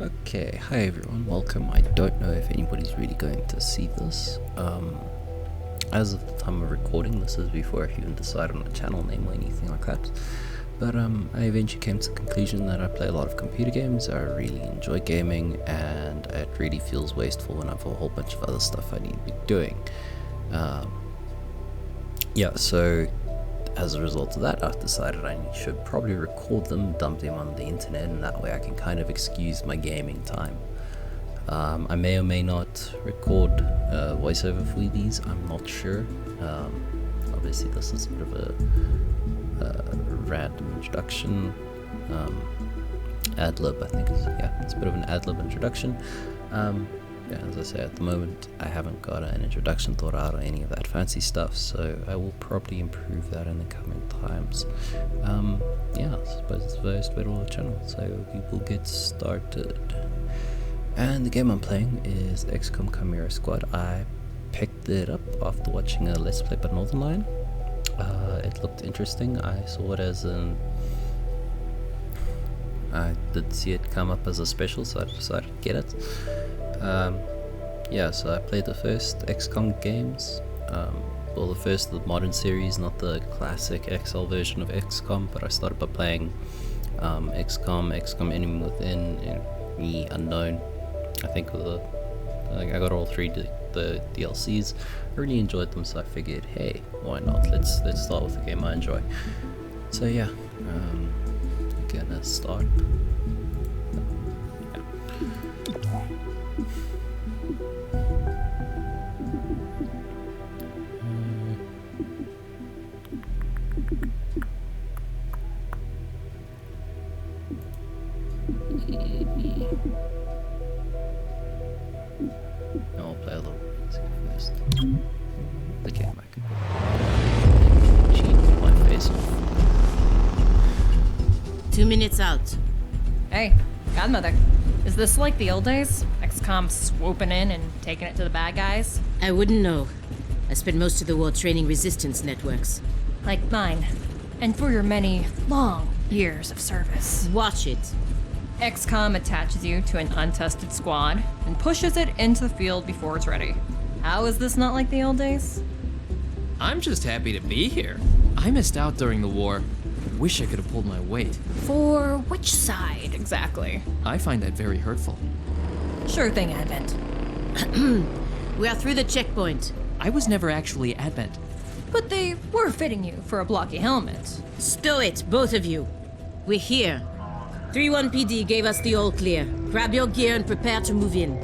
Okay, hi everyone, welcome. I don't know if anybody's really going to see this. As of the time of recording, this is before I've even decided on a channel name or anything like that. But I eventually came to the conclusion that I play a lot of computer games, I really enjoy gaming, and it really feels wasteful when I have a whole bunch of other stuff I need to be doing. So as a result of that, I've decided I should probably record them, dump them on the internet, and that way I can kind of excuse my gaming time. I may or may not record voiceover for these, I'm not sure. Obviously this is a bit of a random introduction, ad-lib I think, it's a bit of an ad-lib introduction. As I say, at the moment I haven't got an introduction thought out or any of that fancy stuff, so I will probably improve that in the coming times. I suppose it's the first bit of the channel, so we will get started. And the game I'm playing is XCOM Chimera Squad. I picked it up after watching a Let's Play by Northern Lion. It looked interesting. I saw it as I did see it come up as a special, so I decided to get it. So I played the first XCOM games, the first of the modern series, not the classic XL version of XCOM, but I started by playing XCOM Enemy Within, and Unknown. I think I got all three the DLCs. I really enjoyed them, so I figured, hey, why not? Let's start with a game I enjoy. So gonna start. I'll play a little music first. The game I can cheat my face off. 2 minutes out. Hey, Godmother. Is this like the old days? XCOM swooping in and taking it to the bad guys? I wouldn't know. I spent most of the war training resistance networks. Like mine. And for your many, long years of service. Watch it. XCOM attaches you to an untested squad and pushes it into the field before it's ready. How is this not like the old days? I'm just happy to be here. I missed out during the war. Wish I could have pulled my weight. For which side, exactly? I find that very hurtful. Sure thing, Advent. We are through the checkpoint. I was never actually Advent. But they were fitting you for a blocky helmet. Stow it, both of you. We're here. 3-1 PD gave us the all clear. Grab your gear and prepare to move in.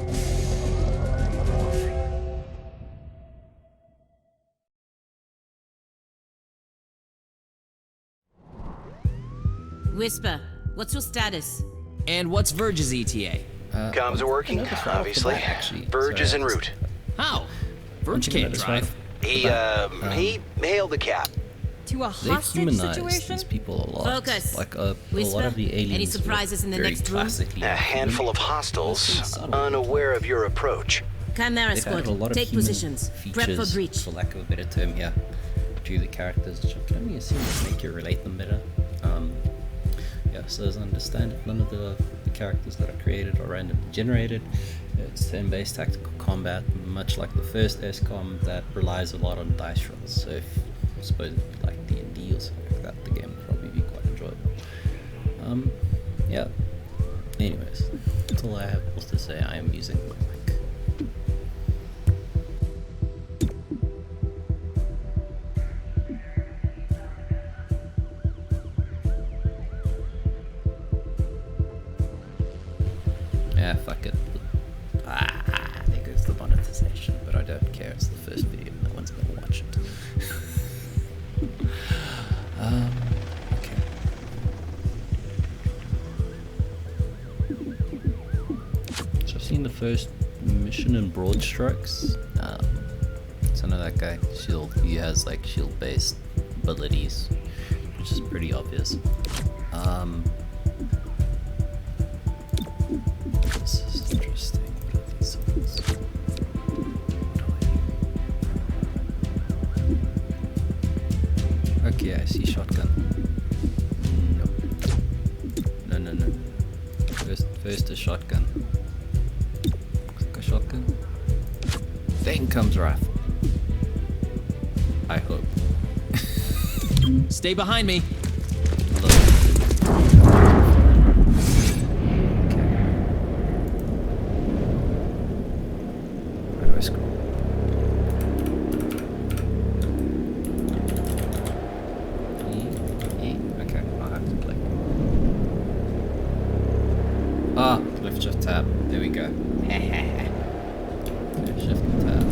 Whisper, what's your status? And what's Verge's ETA? Comms are working, obviously. Verge is en route. How? Verge can't drive. He hailed the cap. To a They hostage humanize situation? these people a lot. Focus. Like a Whisper, lot of the aliens. any surprises were in the very next room? classically A handful of hostiles, subtle. unaware of your approach. Chimera They've added Squad, a lot of take human positions. Prep for features, breach. for lack of a better term here, to the characters, which I can only assume would make you relate them better. So as I understand it, none of the characters that are created are randomly generated. It's turn-based tactical combat, much like the first XCOM, that relies a lot on dice rolls. So if I suppose if you like D&D or something like that, the game would probably be quite enjoyable. Anyways, that's all I have else to say. I am using my mic. Yeah, fuck it. There goes the monetization, but I don't care. It's the first video. No one's gonna watch it. Okay. So I've seen the first mission in Broad Strokes. So I know that guy, Shield, he has like shield-based abilities, which is pretty obvious. This is interesting. What are these ones? Okay, I see shotgun. Nope. No. First a shotgun. Looks like a shotgun. Then comes rifle. I hope. Stay behind me. Where do I scroll? Okay, I'll have to click. Ah, left shift tab. There we go. Left shift tab.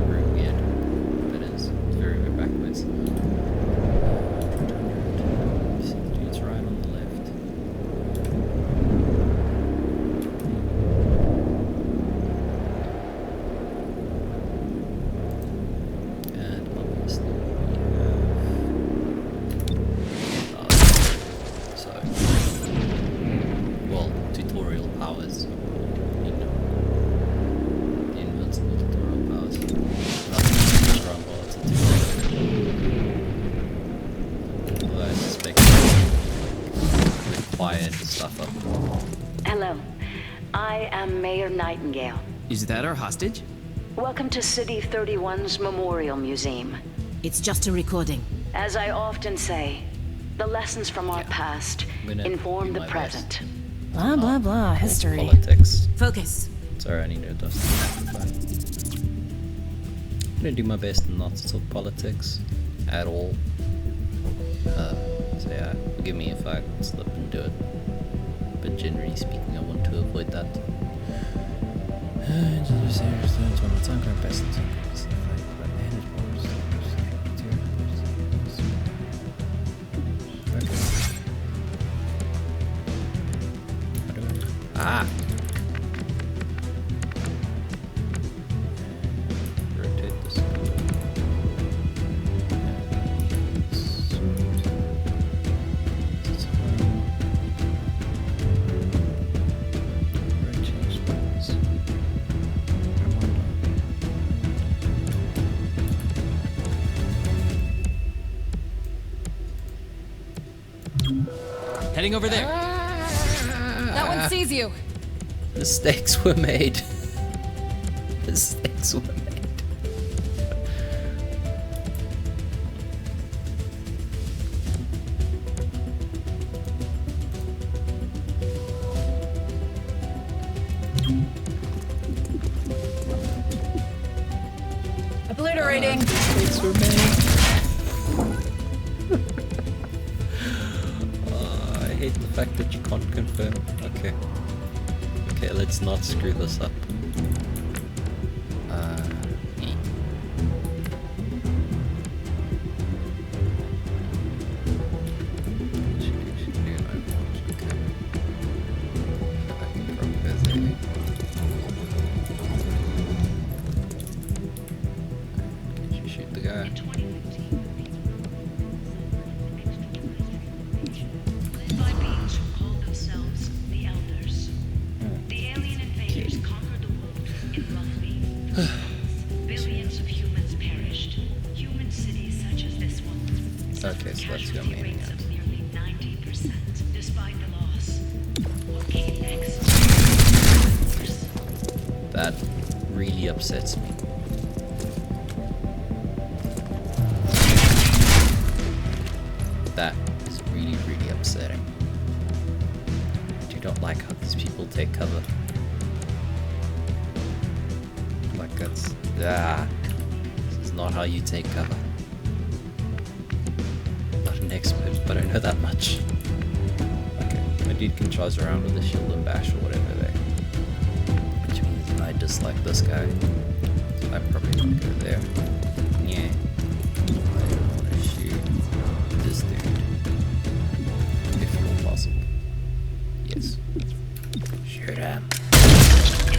Very weird. That is. It's very, very backwards. It's right on the left. And obviously so, well, tutorial powers, you know, the invincible tutorial powers. Nothing strong while it's a tutorial. Although I suspect required stuff up. Hello, I am Mayor Nightingale. Is that our hostage? Welcome to City 31's Memorial Museum. It's just a recording. As I often say, the lessons from our past I'm gonna inform do the my present. Blah, blah, blah. History. Politics. Focus. Sorry, I need to adjust the microphone. I'm gonna do my best not to talk politics at all. So yeah, forgive me if I slip and do it. But generally speaking, I want to avoid that. Ah! Rotate this. Heading over there. That one sees you. Mistakes were made. Mistakes were made. Obliterating. Mistakes were made. I hate the fact that you can't confirm. Okay. Okay, let's not screw this up. E. Can you shoot the guy? By beings who call themselves the Elders. The alien invaders conquered the world in roughly 4 months. Billions of humans perished. Human cities such as this one. Okay, so that's your Casualty meaning. rates of nearly 90%. Despite the loss, what came next? That really upsets me. That is really, really upsetting. I do not like how these people take cover. Like that's... This is not how you take cover. I'm not an expert, but I know that much. Okay, my dude can charge around with a shield and bash or whatever there. Which means I dislike this guy. So I probably won't go there. Yeah. I don't want to shoot this dude. If at all possible. Yes. Shoot him. In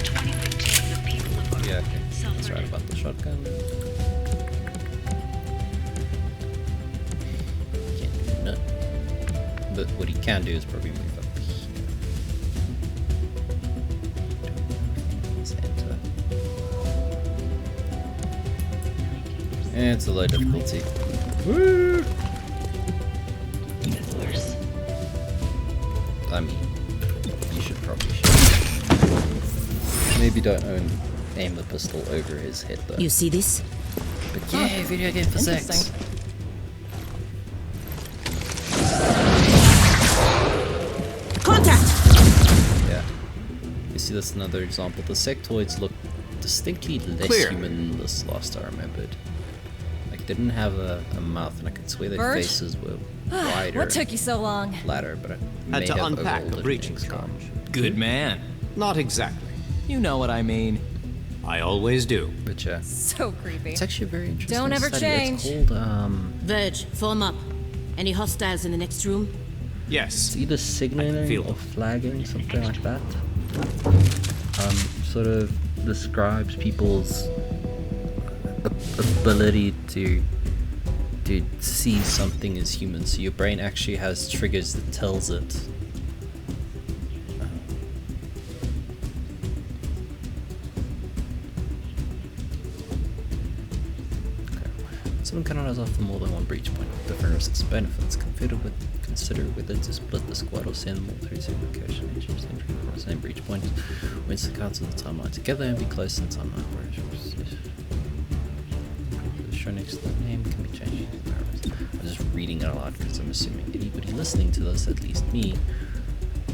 2015, the people of Earth Yeah, okay. That's suffered right about the shotgun. Can't do nothing. But what he can do is probably move up here. Let's enter. And it's a low difficulty. Woo! even worse. I mean, you should probably shoot. Maybe don't aim the pistol over his head though. You see this? But yeah, video game physics. Interesting. Contact! Yeah. You see, that's another example. The sectoids look distinctly less Clear. human than this last I remembered. Like, they didn't have a mouth, and I could swear their Bird? faces were wider. What took you so long? Flatter, but I may Had to have unpack overlooked a it breaching in XCOM. charge. Good man. Not exactly. You know what I mean. I always do. But yeah, So creepy. it's actually a very interesting Don't ever study. change. It's called, Verge, form up. Any hostiles in the next room? Yes. it's either signaling feel or them. flagging, something like that. Sort of describes people's ability to see something as human. So your brain actually has triggers that tells it. Someone cannot has often more than one breach point with different risks and benefits. Consider whether to split the squad or send them all through to location each entry from the same breach point. Once the counts of the timeline together and be close in timeline operations. The show next to the name can be changed. I'm just reading it aloud because I'm assuming anybody listening to this, at least me,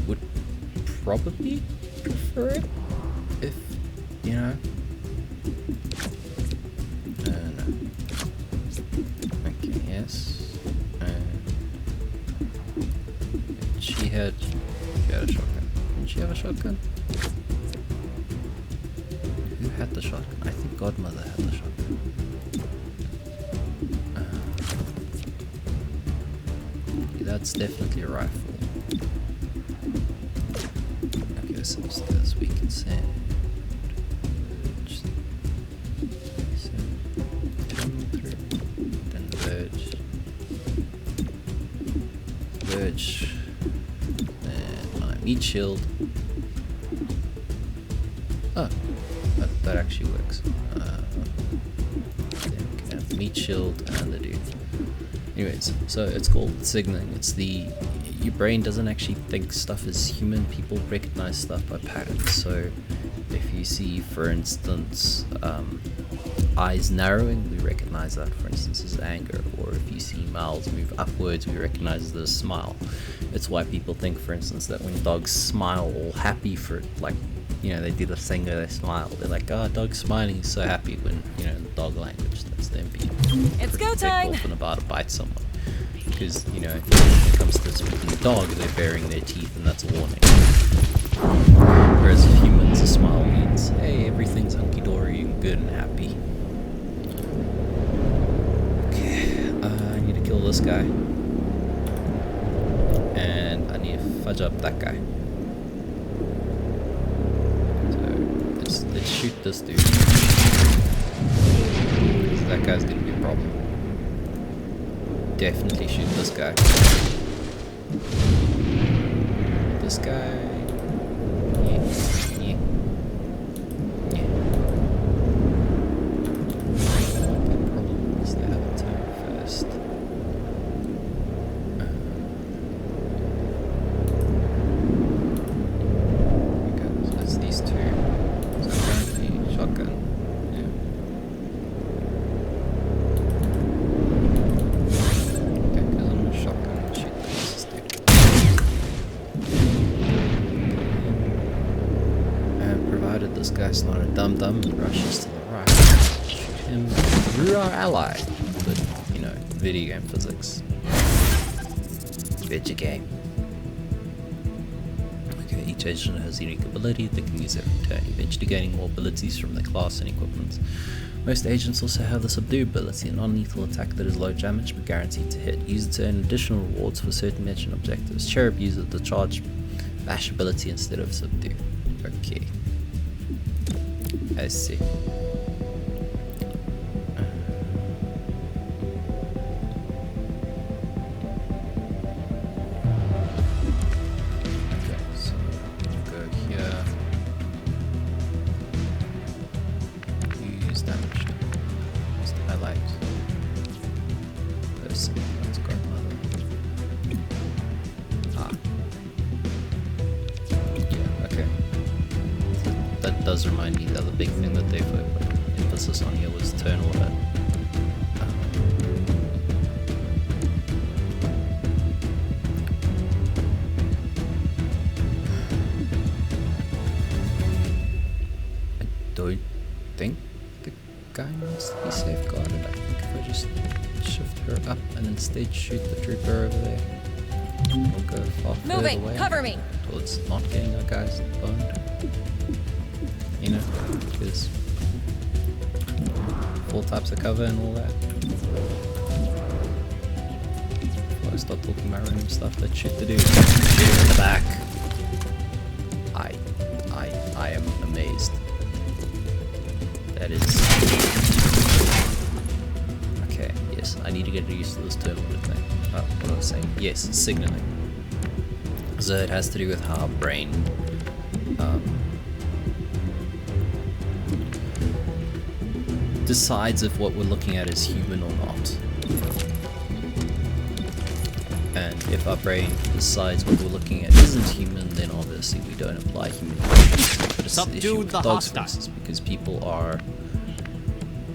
would probably prefer it if, you know. No. Okay, yes. She had a shotgun. Didn't she have a shotgun? Who had the shotgun? I think Godmother had the shotgun. Yeah, that's definitely a rifle. Okay, so upstairs we can send. Then the Verge. Then my meat shield. Oh, that actually works. Then we can have the meat shield and the dude. Anyways, so it's called signaling. It's your brain doesn't actually think stuff is human. People recognize stuff by patterns. So if you see, for instance, eyes narrowing, we recognize that, for instance, as anger. Or if you see mouths move upwards, we recognize it as a smile. It's why people think, for instance, that when dogs smile all happy for, like, you know, they do the thing where they smile. They're like, oh, dog's smiling, he's so happy, when, you know, in the dog language, that's them being It's go time! often about to bite someone. Because, you know, when it comes to speaking dog, they're baring their teeth, and that's a warning. Whereas humans, a smile means, hey, everything's hunky-dory and good and happy. I need to kill this guy. And I need to fudge up that guy. So let's shoot this dude. Because that guy's gonna be a problem. Definitely shoot this guy. This guy. Yeah. Problem is they have a turn first. Okay, so it's these two. So apparently shotgun. Yeah. Okay, because I'm a shotgun, I'll shoot this dude. And provided this guy's not a dum-dum and rushes to the right, shoot him through our ally. But, you know, video game physics. Video game. Okay, each agent has a unique ability they can use every turn, eventually gaining more abilities from their class and equipment. Most agents also have the Subdue ability, a non-lethal attack that is low damage but guaranteed to hit. Use it to earn additional rewards for certain mission objectives. Cherub uses the charge bash ability instead of Subdue. Okay. I see. Okay, so go here. Use damage. Just highlight. Person. Let's go another. Ah. does remind me the other big thing that they put emphasis on here was turn order. I don't think the guy needs to be safeguarded. I think if I just shift her up and instead shoot the trooper over there, we'll go far further Moving! away Cover me! towards not getting our guys boned. You know, because 4 types of cover and all that. Before I start talking about random stuff, that shit to do. Shoot in the back. I am amazed. That is... Okay, yes, I need to get used to this turn order thing. What I was saying? Yes, signaling. So it has to do with how our brain decides if what we're looking at is human or not. And if our brain decides what we're looking at isn't human, then obviously we don't apply human emotions. But it's the issue with dogs, for instance, because people are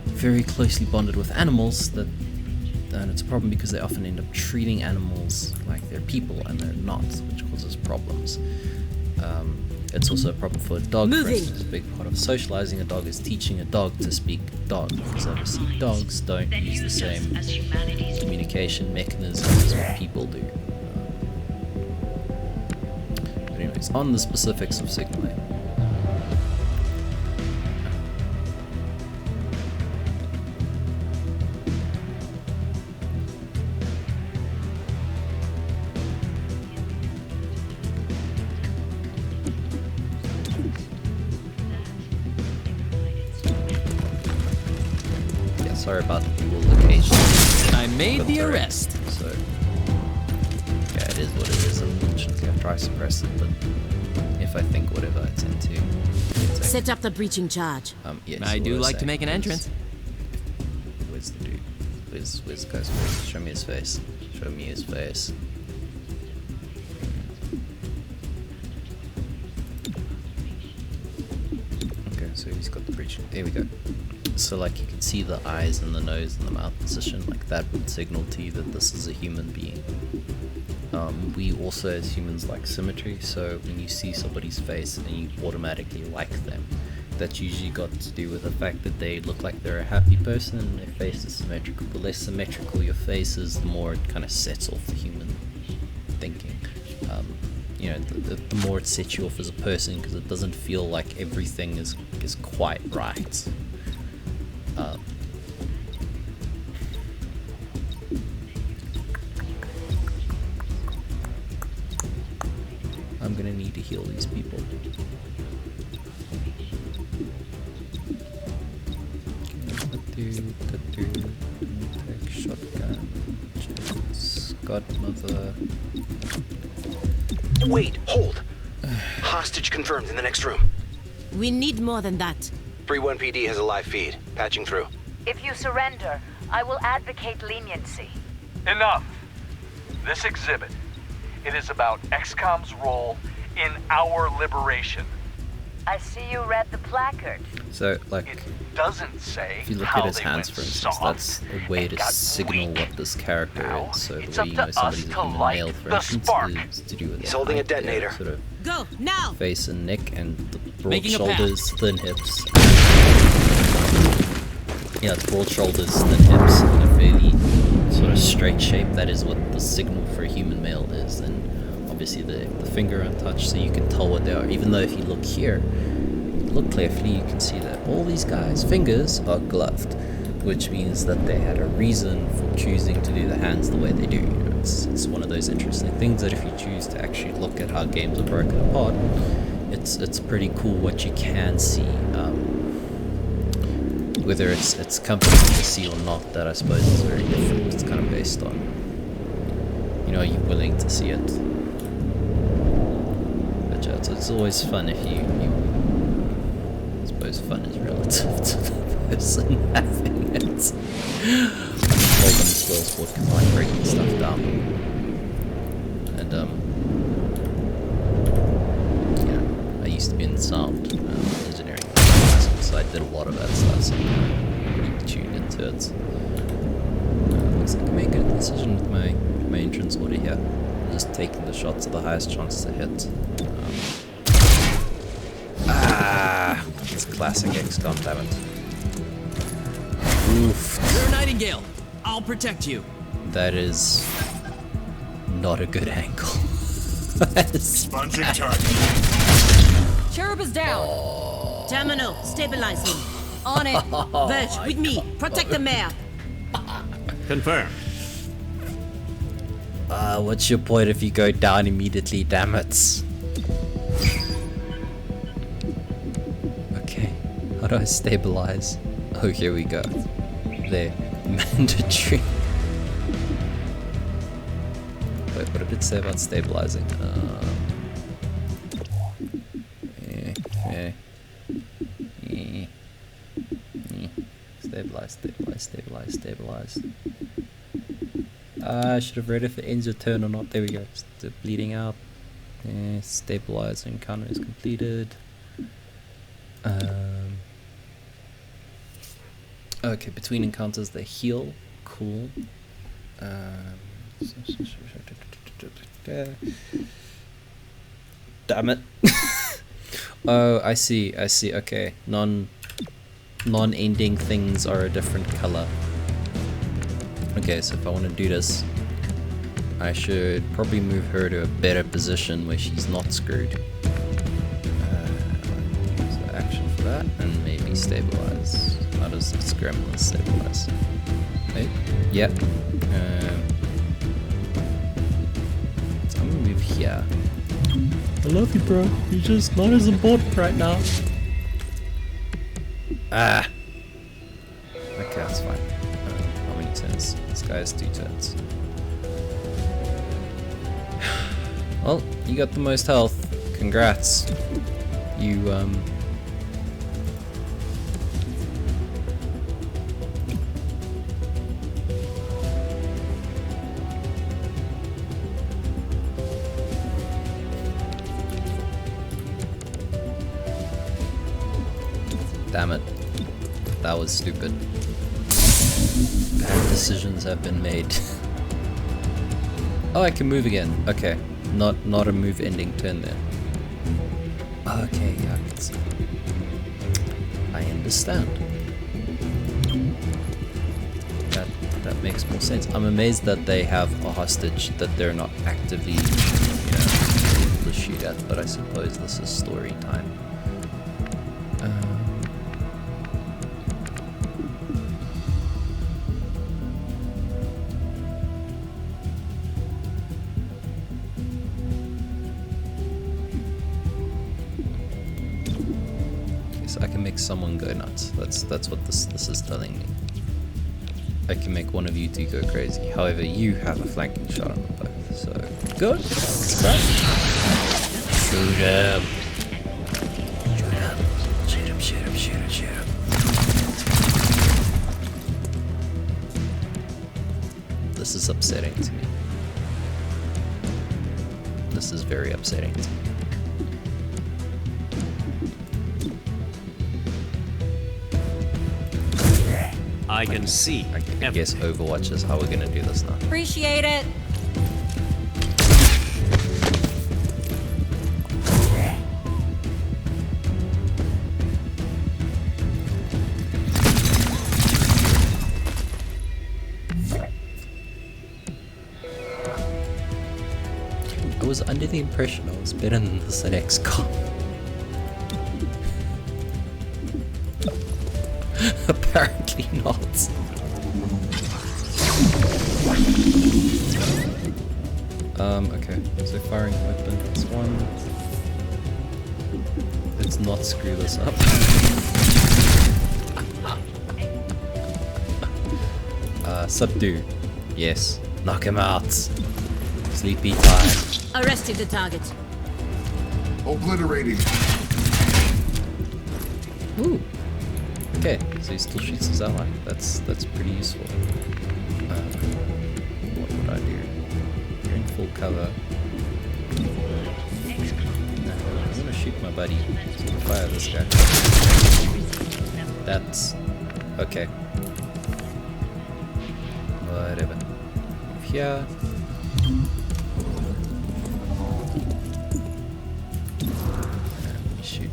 very closely bonded with animals, and it's a problem because they often end up treating animals like they're people and they're not, which causes problems. It's also a problem for a dog, for instance. A big part of socializing a dog is teaching a dog to speak dog, because obviously dogs don't use the same communication mechanisms as what people do. But anyways, on the specifics of signaling. Sorry about the people location. I made the arrest. So, yeah, it is what it is. Unfortunately, I try to suppress it, but if I think whatever, I tend to. Set up the breaching charge. Yes, I do like to make an entrance. Where's the dude? Where's the guy's face? Show me his face. Show me his face. Okay, so he's got the breaching. There we go. So like you can see the eyes and the nose and the mouth position, like that would signal to you that this is a human being. We also as humans like symmetry, so when you see somebody's face and you automatically like them, that's usually got to do with the fact that they look like they're a happy person and their face is symmetrical. The less symmetrical your face is, the more it kind of sets off the human thinking. You know, the more it sets you off as a person, because it doesn't feel like everything is quite right. I'm gonna need to heal these people. Take shotgun. Godmother. Wait, hold! Hostage confirmed in the next room. We need more than that. 3-1 PD has a live feed. Patching through. If you surrender, I will advocate leniency. Enough! This exhibit, it is about XCOM's role in our liberation. I see you read the placard. So, like, It doesn't say if you look how at his they hands, went for instance, soft that's a way and to got signal weak. what this character Now, is. So it's the way up you know to somebody's us a to human light male, for the instance, spark. is to do with He's their holding a height, their detonator. sort of Go, now! face and neck, and the broad Making a path. shoulders, thin hips. Yeah, it's broad shoulders, thin hips, and a fairly sort of straight shape. That is what the signal for a human male is. And obviously the finger untouched, so you can tell what they are. Even though if you look here, look carefully, you can see that all these guys' fingers are gloved, which means that they had a reason for choosing to do the hands the way they do. You know, it's one of those interesting things that if you choose to actually look at how games are broken apart, it's pretty cool what you can see. Whether it's comforting to see or not, that I suppose is very different. It's kind of based on, you know, are you willing to see it? But yeah, it's always fun if you I suppose fun is relative to the person having it. Hold on this well sport because I like breaking stuff down. And yeah, I used to be in sound engineering did a lot of that stuff, so I'm pretty tuned into it. Looks like I made a good decision with my entrance order here. Just taking the shots at the highest chance to hit. It's classic XCOM, damn it. Oof. You're a Nightingale. I'll protect you. That is not a good angle. Sponging target. Cherub is down. Terminal, stabilize him. On it. Verge, with me. Protect the mayor. Confirmed. What's your point if you go down immediately, damn it? Okay, how do I stabilize? Oh, here we go. There, mandatory. Wait, what did it say about stabilizing? Stabilize. I should have read if it ends your turn or not. There we go. Still bleeding out. Stabilize. Encounter is completed. Okay, between encounters they heal. Cool. Damn it. Oh, I see. Okay, non-ending things are a different color. Okay, so if I want to do this, I should probably move her to a better position where she's not screwed. Use the action for that, and maybe stabilize. How does this gremlin stabilize? Wait, yep. So I'm gonna move here. I love you, bro. You're just not as important right now. Okay, that's fine. How many turns? This guy has 2 turns. Well, you got the most health. Congrats. You, Damn it. That was stupid. Bad decisions have been made. Oh, I can move again. Okay. Not a move ending turn then. Okay, yeah, I can see. I understand. That makes more sense. I'm amazed that they have a hostage that they're not actively, able to shoot at, but I suppose this is story time. I can make someone go nuts. That's what this is telling me. I can make one of you two go crazy. However, you have a flanking shot on them both. So good. Shoot him. Shoot him. This is upsetting to me. This is very upsetting to me. I can see. I guess Overwatch is how we're gonna do this now. Appreciate it. I was under the impression I was better than this at XCOM. Apparently not. Okay, so firing weapon is 1. Let's not screw this up. Subdue. Yes. Knock him out. Sleepy time. Arrested the target. Obliterating. Ooh. Okay, so he still shoots his ally. That's pretty useful. What would I do? You're in full cover. No, I'm gonna shoot my buddy. So fire this guy. That's okay. Whatever. Here. Shoot.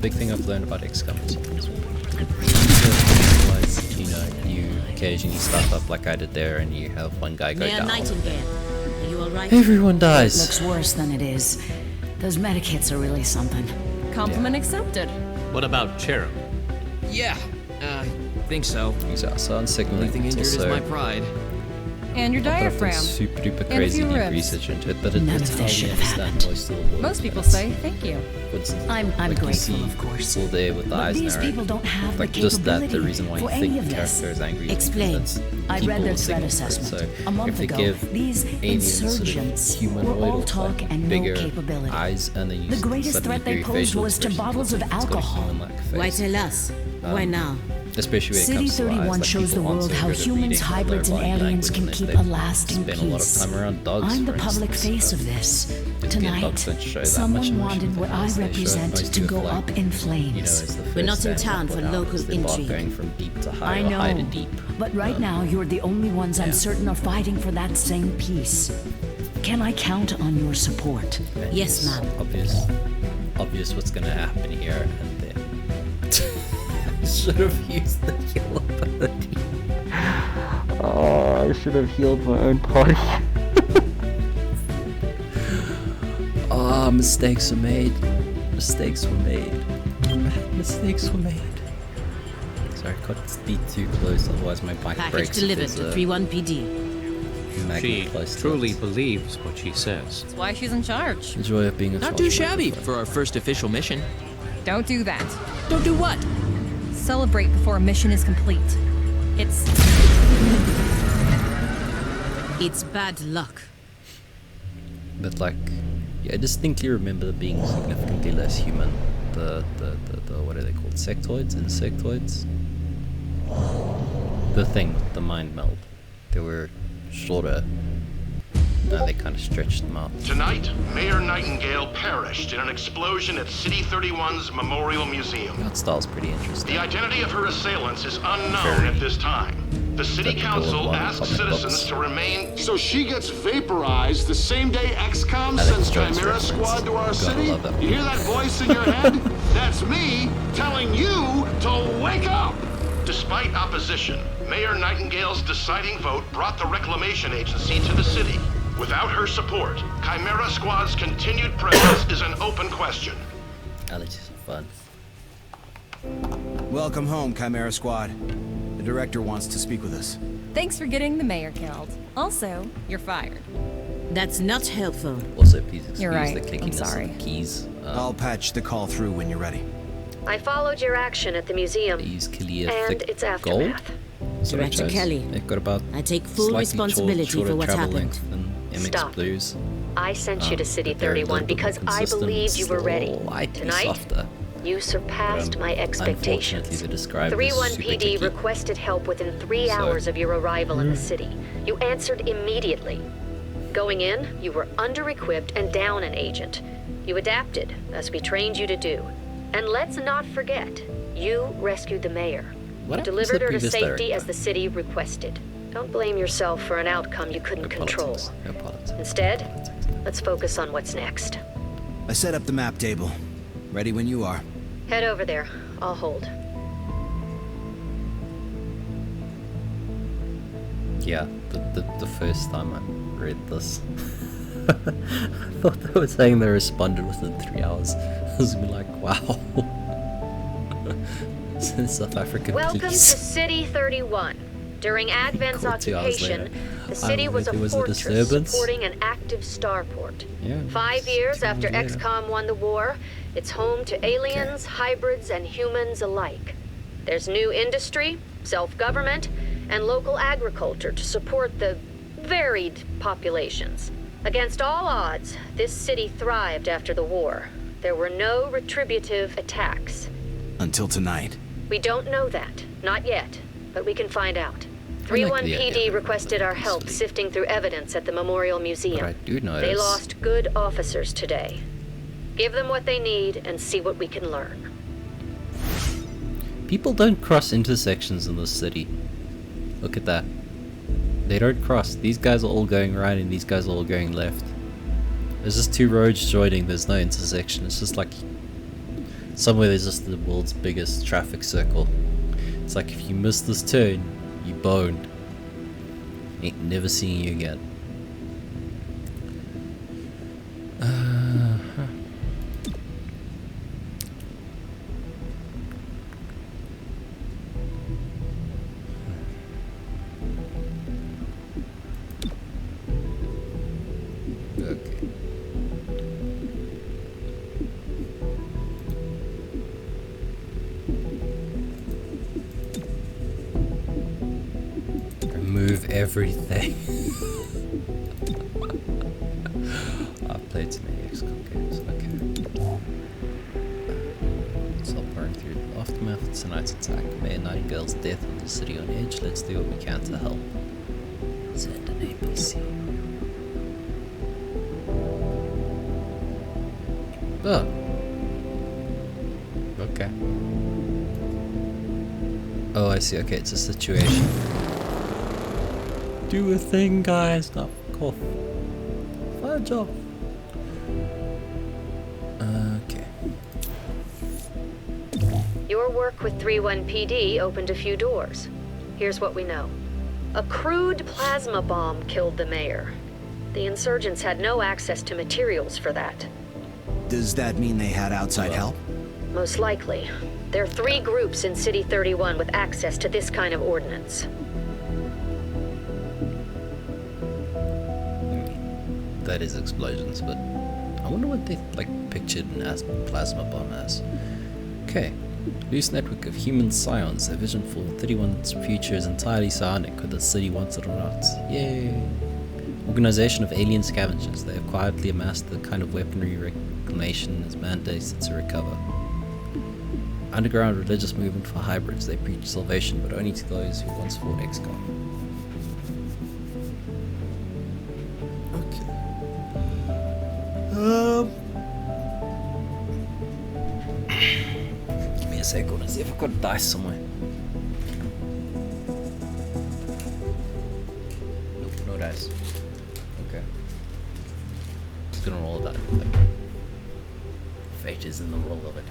Big thing I've learned about XCOM is you know, you occasionally stuff up like I did there, and you have one guy go Mayor down. Nightingale, are you alright? Everyone dies. It looks worse than it is. Those medikits are really something. Compliment accepted. What about Cherub? Yeah, I think so. He's also on signal. Only thing injured is my pride. And your diaphragm. Super duper And a crazy few deep ribs. research into it, but it's None of how this we should have understand happened. most of the world. Most people And it's- say thank you. I'm like you grateful, see of course. people there with the But eyes these narrowed. people don't have like the just that, the capability reason why you for any think of the this. character is angry. Explain. That's I people read their will threat signal for it. assessment So a month if they ago. give These aliens sort of insurgents humanoid were all or talk like and no bigger capability. eyes, and then you The greatest suddenly threat they do posed facial was to expressions, bottles of it's got a alcohol. human-like face. Why tell us? Why now? Especially when it City comes to 31 eyes, like shows the people aren't world so how good at humans, reading hybrids, and body aliens language can unless keep they've a lasting spent a lot of peace. time around dogs, I'm the for public instance. face of this. Dogs Tonight, don't show that much someone emotion wanted what I sometimes. They show it represent mostly to with, go like, up in flames. You know, as the We're not first in stand town up for and out, local as they bark intrigue. going from deep to high I or high to know, deep. but right now you're the only ones I'm certain are fighting for that same peace. Can I count on your support? And Yes, it's ma'am. obvious what's gonna happen here, and then I should have used the heal ability. Oh, I should have healed my own party. Oh, mistakes were made. Mistakes were made. Mistakes were made. Sorry, I couldn't be too close, otherwise my bike Package breaks. delivered to 31 PD. She truly believes what she says. That's why she's in charge. The joy of being a Not too social shabby worker. for our first official mission. Don't do that. Don't do what? Celebrate before a mission is complete. It's bad luck. But like, yeah, I distinctly remember being significantly less human. The what are they called? Sectoids? Insectoids? The thing, the mind meld. They were shorter. Now they kind of stretched them out. Tonight, Mayor Nightingale perished in an explosion at City 31's Memorial Museum. That style's pretty interesting. The identity of her assailants is unknown at this time. The City Council asked citizens to remain... So she gets vaporized the same day XCOM sends Chimera Squad to our city? You hear that voice in your head? That's me telling you to wake up! Despite opposition, Mayor Nightingale's deciding vote brought the Reclamation Agency to the city. Without her support, Chimera Squad's continued presence is an open question. Allergies are fun. Welcome home, Chimera Squad. The director wants to speak with us. thanks for getting the mayor killed. Also, you're fired. That's not helpful. Also, please excuse You're right. the I'm clickiness sorry. of the keys. I'll patch the call through when you're ready. I followed your action at the museum These clear and thick its gold. aftermath. So it Director shows Kelly, they've got about I take full slightly responsibility shorter for what's travel happened. length than MX Stop. Blues. I sent you to City but they're a little 31 bit because more I consistent, believed you were ready. slightly Tonight, softer. you surpassed But, my unfortunately, expectations. they describe it as 31 super PD clicky. requested help within 3 So- hours of your arrival in the city. You answered immediately. Going in, you were under-equipped and down an agent. You adapted, as we trained you to do. And let's not forget, you rescued the mayor. What You happened to delivered the her to previous safety director? as the city requested. Don't blame yourself for an outcome you couldn't control. Politics. No politics. Instead, let's focus on what's next. I set up the map table. Ready when you are. Head over there. I'll hold. Yeah, the first time I read this, I thought they were saying they responded within 3 hours. I was gonna be like, wow. South African Welcome to police. City 31. During Advent's Called 2 hours occupation, later. the city was a There was a fortress disturbance. supporting an active starport. Yeah, 5 years 2 hours after later. XCOM won the war, it's home to aliens, hybrids, and humans alike. There's new industry, self-government, and local agriculture to support the varied populations. Against all odds, this city thrived after the war. There were no retributive attacks. Until tonight. We don't know that. Not yet. But we can find out. I 31 like the idea PD of requested our help peacefully. sifting through evidence at the Memorial Museum. But I do know They this. lost good officers today. Give them what they need and see what we can learn. People don't cross intersections in this city. Look at that. They don't cross. These guys are all going right and these guys are all going left. There's just two roads joining, there's no intersection. It's just like somewhere there's just the world's biggest traffic circle. It's like if you miss this turn, you boned. Ain't never seeing you again. Everything. I've played too many XCOM games. Okay. Stop pouring through the aftermath of tonight's attack. Mayor Nightingale's death on the city on edge. Let's do what we can to help. Send an APC. Oh. Okay. Oh, I see. Okay, it's a situation. Do a thing, guys. Not cough. Fire job. Okay. Your work with 3-1 PD opened a few doors. Here's what we know. A crude plasma bomb killed the mayor. The insurgents had no access to materials for that. Does that mean they had outside help? Most likely. There are 3 groups in City 31 with access to this kind of ordnance. That is explosions, but I wonder what they pictured as plasma bomb as. Okay. Loose network of human scions. A vision for 31's future is entirely psionic, whether the city wants it or not. Yay! Organization of alien scavengers. They have quietly amassed the kind of weaponry reclamation is mandated to recover. Underground religious movement for hybrids. They preach salvation, but only to those who once fought XCOM. Give me a sec, I want to see if I've got dice somewhere. Nope, no dice. Okay. Just gonna roll that. Fate is in the roll of it.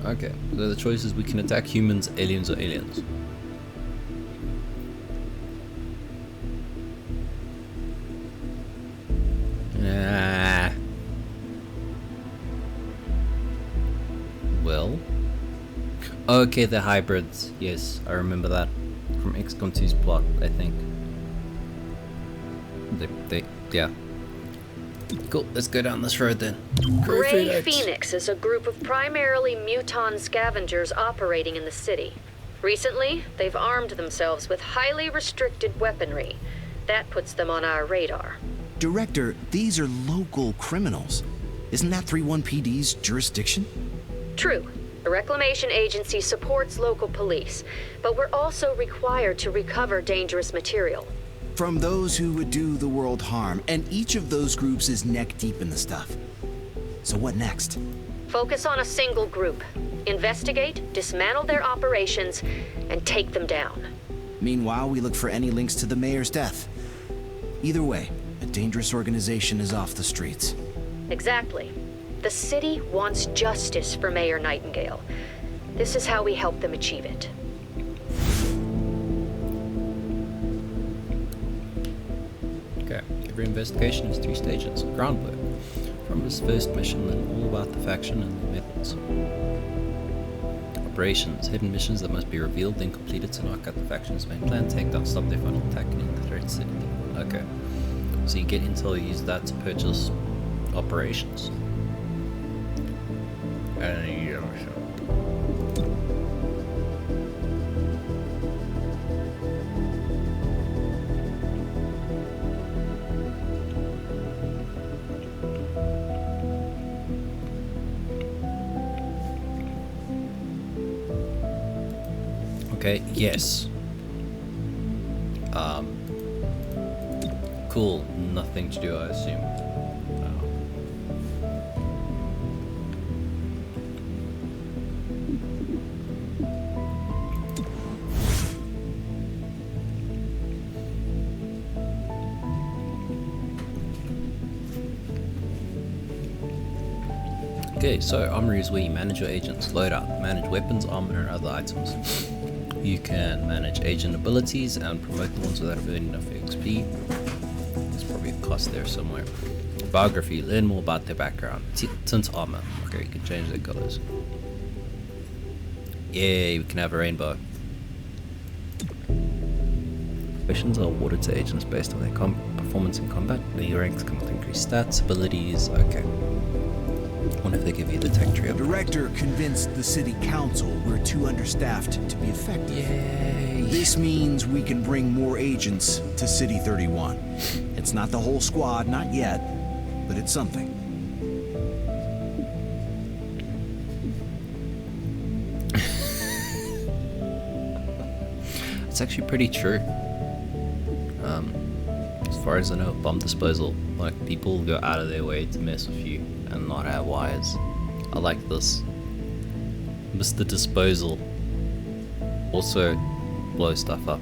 Okay, so the choices: we can attack humans, aliens, or aliens. Well. Okay, the hybrids. Yes, I remember that from XCOM 2's plot, I think. Yeah. Cool, let's go down this road then. Grey Phoenix is a group of primarily muton scavengers operating in the city. Recently, they've armed themselves with highly restricted weaponry. That puts them on our radar. Director, these are local criminals. Isn't that 3-1 PD's jurisdiction? True. The Reclamation Agency supports local police, but we're also required to recover dangerous material. From those who would do the world harm, and each of those groups is neck deep in the stuff. So what next? Focus on a single group. Investigate, dismantle their operations, and take them down. Meanwhile, we look for any links to the mayor's death. Either way, a dangerous organization is off the streets. Exactly. The city wants justice for Mayor Nightingale. This is how we help them achieve it. Okay, every investigation has 3 stages. Groundwork. From his first mission, learn all about the faction and their methods. Operations. Hidden missions that must be revealed, then completed to knock out the faction's main plan, take down, stop their final attack, and end the threat city. Okay. So you get intel, you use that to purchase operations. Okay, yes. Cool. Nothing to do, I assume. Okay, so armory is where you manage your agents, loadout, manage weapons, armor, and other items. You can manage agent abilities and promote the ones without burning enough XP. There's probably a cost there somewhere. Biography, learn more about their background. Tint armor. Okay, you can change their colors. Yay, we can have a rainbow. Missions are awarded to agents based on their performance in combat. Their ranks come with increased stats, abilities. Okay. I wonder if they give you the tech tree. The director convinced the city council we're too understaffed to be effective. Yay. This means we can bring more agents to City 31. It's not the whole squad, not yet, but it's something. It's actually pretty true. As far as I know, bomb disposal, like, people go out of their way to mess with you and not have wires. I like this. Mr. Disposal. Also blow stuff up.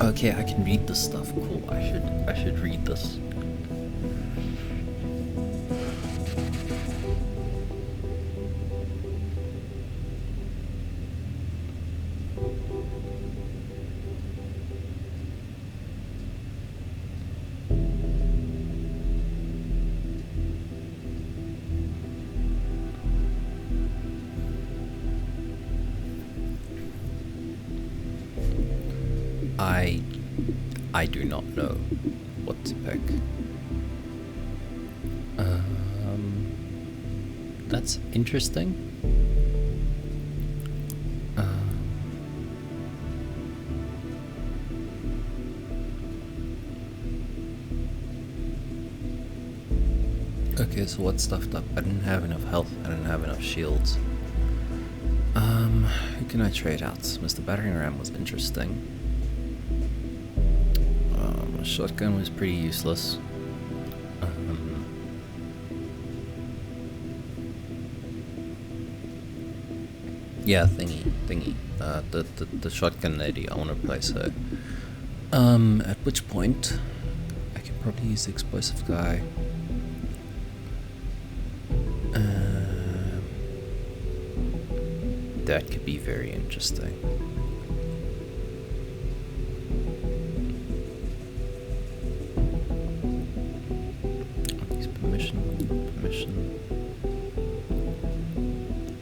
Okay, I can read this stuff. Cool. I should read this. I do not know what to pick. That's interesting. Okay, so what stuffed up? I didn't have enough health, I didn't have enough shields. Who can I trade out? Mr. Battering Ram was interesting. Shotgun was pretty useless. Yeah, thingy. The shotgun lady, I want to replace her. At which point, I can probably use the explosive guy. That could be very interesting. Permission.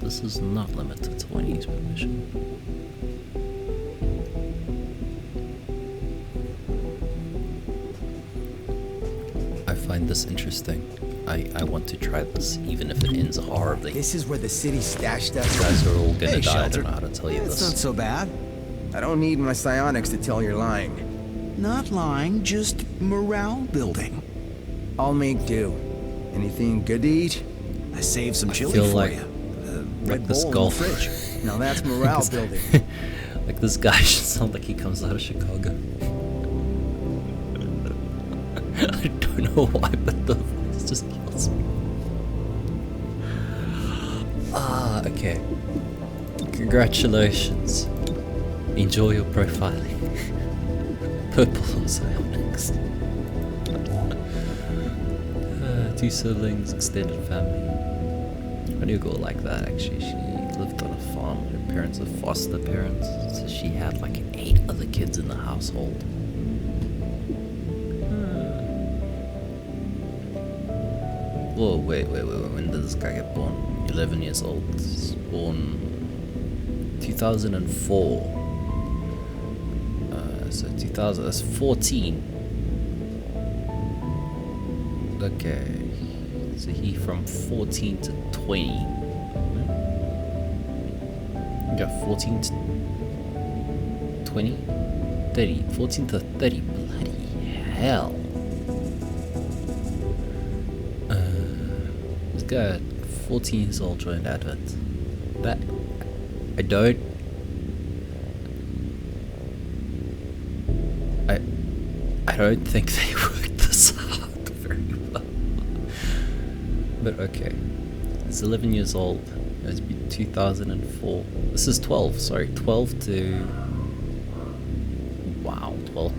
This is not limited to one use permission. I find this interesting. I want to try this, even if it ends horribly. This is where the city stashed stuff. You guys are all gonna die. Shelter. I don't know how to tell you this. It's not so bad. I don't need my psionics to tell you're lying. Not lying, just morale building. I'll make do. Anything good to eat? I saved some chili feel for like, you. Like this golf. Fridge. Now that's morale building. Like this guy should sound like he comes out of Chicago. I don't know why, but the voice just kills me. Okay. Congratulations. Enjoy your profiling. Purple psionics. 2 siblings, extended family. I knew a girl like that actually. She lived on a farm. Her parents are foster parents, so she had like 8 other kids in the household. Whoa, wait, when did this guy get born? 11 years old. He's born 2004. So 2000, that's 14. Okay. So he from 14 to 20. You got 14 to 20? 30. 14 to 30. Bloody hell. This guy at 14 years old joined Advent. That I don't think they worked this out very well. But okay. He's 11 years old. It's been 2004. This is 12, sorry. 12 to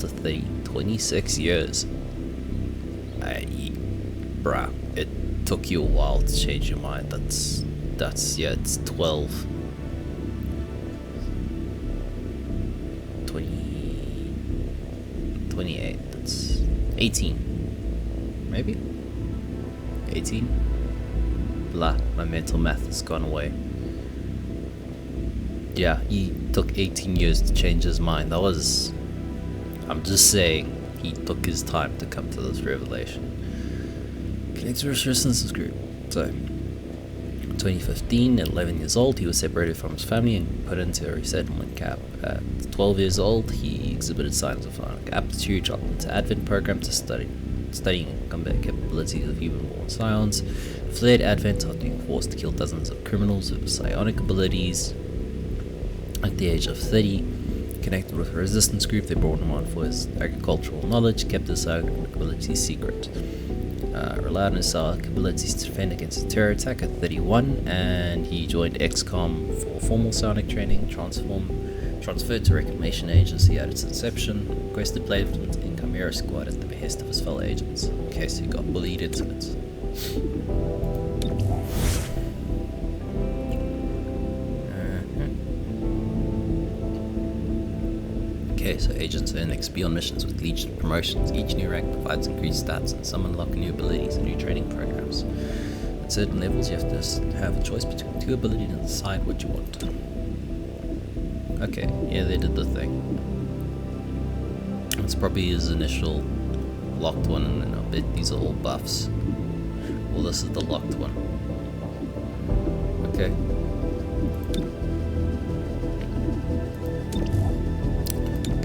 30. 26 years. Bruh, it took you a while to change your mind. That's yeah, it's 12. 28, that's 18. Maybe? 18? Blah, my mental math has gone away. Yeah, he took 18 years to change his mind. I'm just saying, he took his time to come to this revelation. Connects to his resistance group. So, 2015, at 11 years old, he was separated from his family and put into a resettlement camp. At 12 years old, he exhibited signs of psionic aptitude, dropped into Advent program to studying combat capabilities of human-born scions, fled Advent after being forced to kill dozens of criminals with psionic abilities. At the age of 30, connected with a resistance group. They brought him on for his agricultural knowledge, kept his psionic abilities secret. Relied on his psionic abilities to defend against a terror attack at 31, and he joined XCOM for formal psionic training, transferred to Reclamation Agency at its inception, requested placement in Chimera Squad at the behest of his fellow agents, in case he got bullied into it. Okay, so agents earn XP on missions with Legion promotions. Each new rank provides increased stats, and some unlock new abilities and new training programs. At certain levels, you have to have a choice between two abilities and decide what you want. Okay, yeah, they did the thing. It's probably his initial locked one, and I bet these are all buffs. Well, this is the locked one. Okay.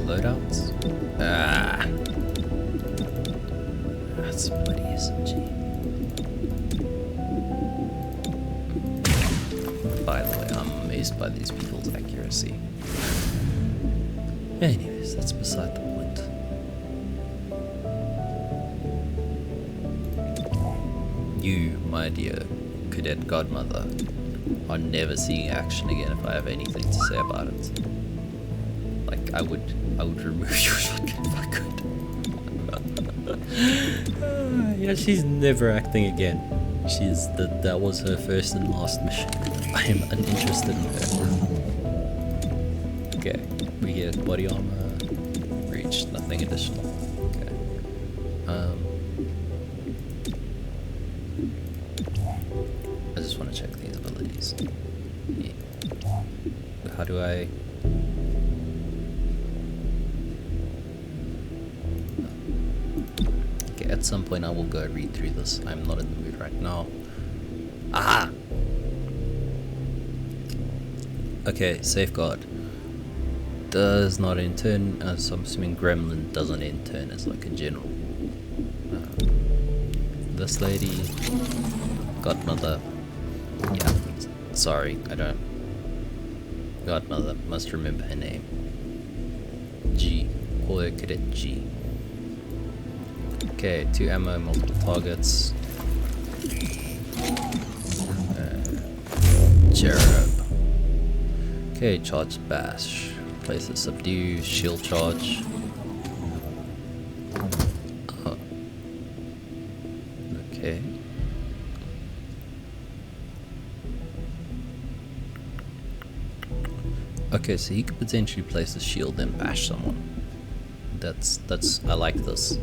Loadouts? That's bloody SMG. By the way, I'm amazed by these people's accuracy. Anyways, that's beside the point. You, my dear cadet godmother, are never seeing action again if I have anything to say about it. Like, I would remove your shotgun if I could. Yeah, she's never acting again. That was her first and last mission. I am uninterested in her. Okay, we get body armor, reach, nothing additional. Okay. I just want to check these abilities. Yeah. How do I... At some point I will go read through this. I'm not in the mood right now. Aha! Okay, safeguard. Does not intern, as I'm assuming Gremlin doesn't intern as like a general. This lady, godmother. Yeah, sorry, I don't. Godmother, must remember her name. G, call her Cadet G. Okay, 2 ammo, multiple targets. Cherub. Okay, charge bash. Places subdue, shield charge. Okay. Okay, so he could potentially place a shield and bash someone. That's I like this.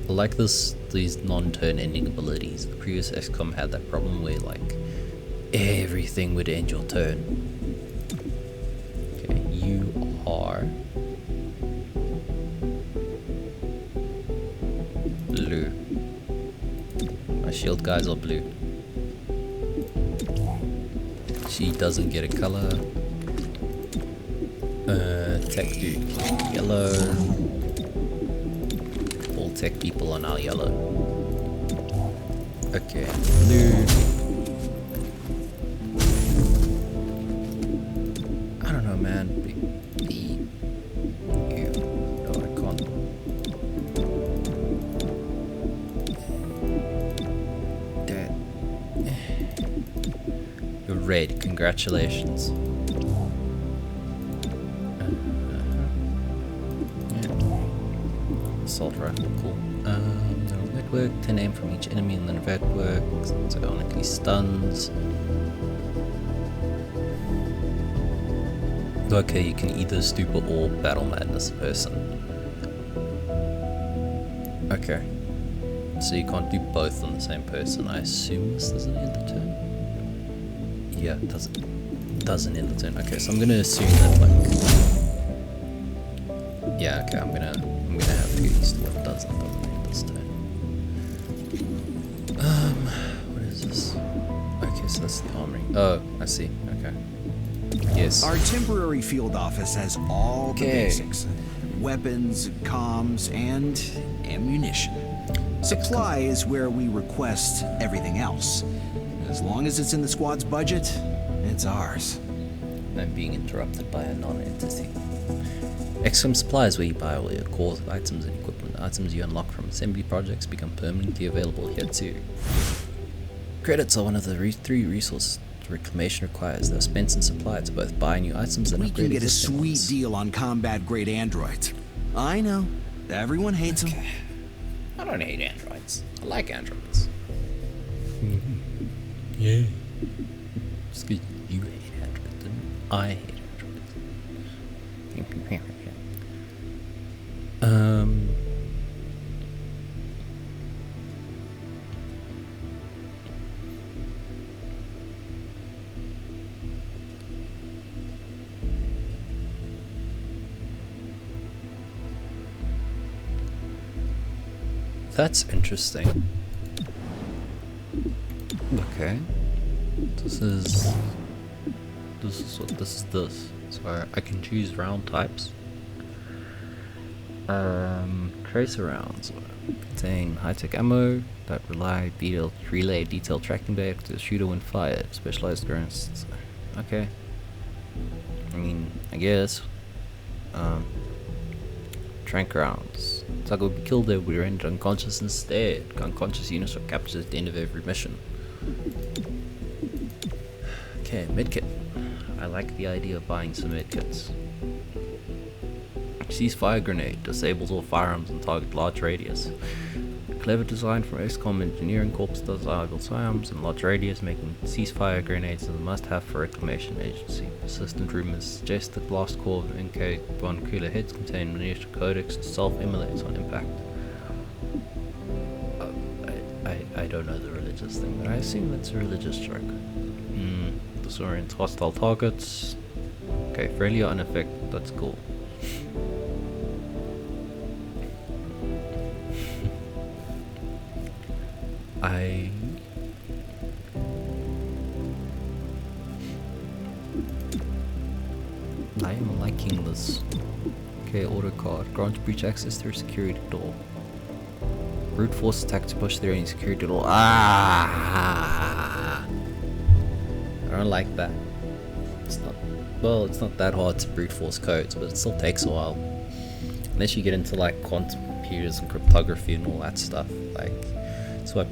I like these non-turn ending abilities. The previous XCOM had that problem where like everything would end your turn. Okay, you are blue. My shield guys are blue. She doesn't get a color. Tech dude, yellow. All tech people are now yellow. Okay, blue. red, congratulations. Yeah. Assault rifle, cool. No network, 10 aim from each enemy in the network, so only stuns. Okay, you can either stupor or battle madness a person. Okay. So you can't do both on the same person. I assume this doesn't end the turn? Yeah, it doesn't end the turn. Okay, so I'm gonna assume that like... Yeah, okay, I'm gonna have to get used to what doesn't end this turn. What is this? Okay, so that's the armory. Oh, I see, okay. Yes. Our temporary field office has all the basics. Weapons, comms, and ammunition. Supply is where we request everything else. As long as it's in the squad's budget, it's ours. I'm being interrupted by a non-entity. XCOM Supply is where you buy all your cores, items and equipment. Items you unlock from assembly projects become permanently available here too. Credits are one of the 3 resources reclamation requires. They're spent and supplied to both buy new items and upgrade existing ones. We can get a sweet deal on combat-grade androids. I know. Everyone hates them. I don't hate androids. I like androids. Yeah. Just because you hate androids and I hate androids. That's interesting. Okay. This is what this is. So I can choose round types. Tracer rounds contain high-tech ammo that relay detailed tracking back to the shooter when fired. Specialized grunts. Okay. I mean, I guess. Trank rounds. Target will be killed there, we rendered unconscious instead. Unconscious units are captured at the end of every mission. Okay, medkit. I like the idea of buying some medkits. Ceasefire grenade. Disables all firearms and target large radius. Clever design from XCOM engineering corps desirable firearms and large radius, making ceasefire grenades a must-have for reclamation agency. Persistent rumors suggest that blast core of NK-1 cooler heads contain miniature codex to self-immolate on impact. I don't know the religious thing, but I assume that's a religious joke. Disorient hostile targets. Okay, fairly unaffected, that's cool. I am liking this. Okay, auto card. Grants breach access through security door. Brute force attack to push through any security door. Ah! I don't like that. It's not that hard to brute force codes, but it still takes a while. Unless you get into like quantum computers and cryptography and all that stuff. That's why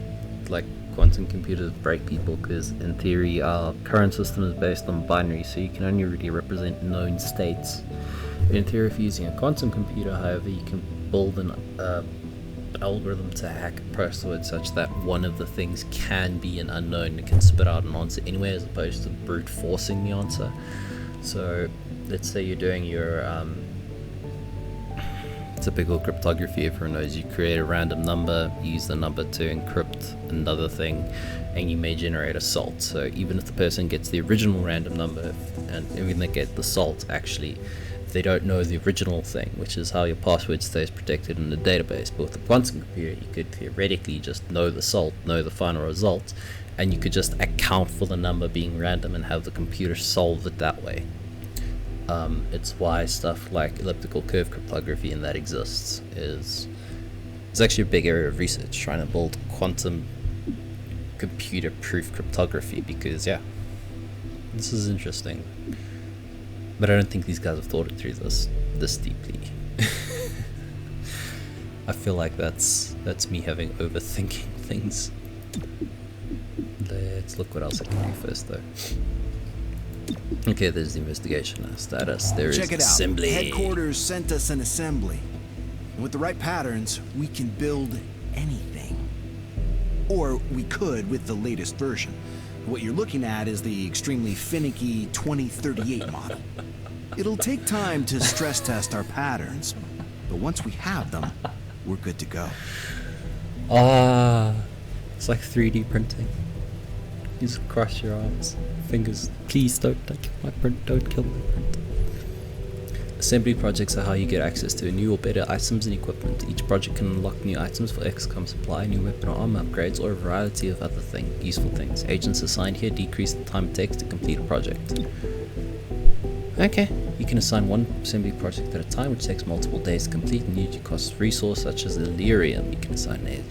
quantum computers break people, because in theory our current system is based on binary, so you can only really represent known states. In theory, if you're using a quantum computer, however, you can build an algorithm to hack a password such that one of the things can be an unknown and can spit out an answer anyway, as opposed to brute forcing the answer. So let's say you're doing your typical cryptography. Everyone knows you create a random number, use the number to encrypt another thing, and you may generate a salt. So even if the person gets the original random number, and even they get the salt, actually they don't know the original thing, which is how your password stays protected in the database. But with a quantum computer, you could theoretically just know the salt, know the final result, and you could just account for the number being random and have the computer solve it that way. It's why stuff like elliptical curve cryptography and that exists. It's actually a big area of research, trying to build quantum computer proof cryptography, because yeah, this is interesting. But I don't think these guys have thought it through this deeply. I feel like that's me having overthinking things. Let's look what else I can do first, though. Okay, there's the investigation status. There is Check it out. assembly. Headquarters sent us an assembly. And with the right patterns, we can build anything. Or we could with the latest version. What you're looking at is the extremely finicky 2038 model. It'll take time to stress test our patterns, but once we have them, we're good to go. It's like 3D printing. You just cross your arms, fingers. Please don't touch my print. Don't kill my print. Assembly projects are how you get access to new or better items and equipment. Each project can unlock new items for XCOM supply, new weapon or armor upgrades, or a variety of other useful things. Agents assigned here decrease the time it takes to complete a project. Okay, you can assign one assembly project at a time, which takes multiple days to complete and usually costs resource such as Illyrium. You can assign an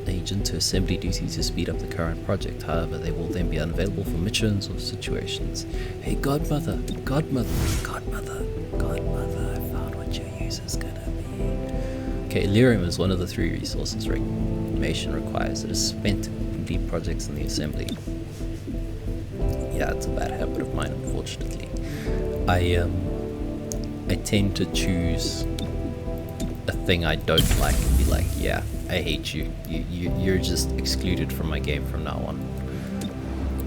agent to assembly duty to speed up the current project. However, they will then be unavailable for missions or situations. Hey, Godmother, Godmother, Godmother, Godmother, I found what your use is gonna be. Okay, Illyrium is one of the 3 resources regulation requires. It is spent to complete projects in the assembly. Yeah, it's a bad habit of mine, unfortunately. I tend to choose a thing I don't like and be like, yeah, I hate you. You're just excluded from my game from now on.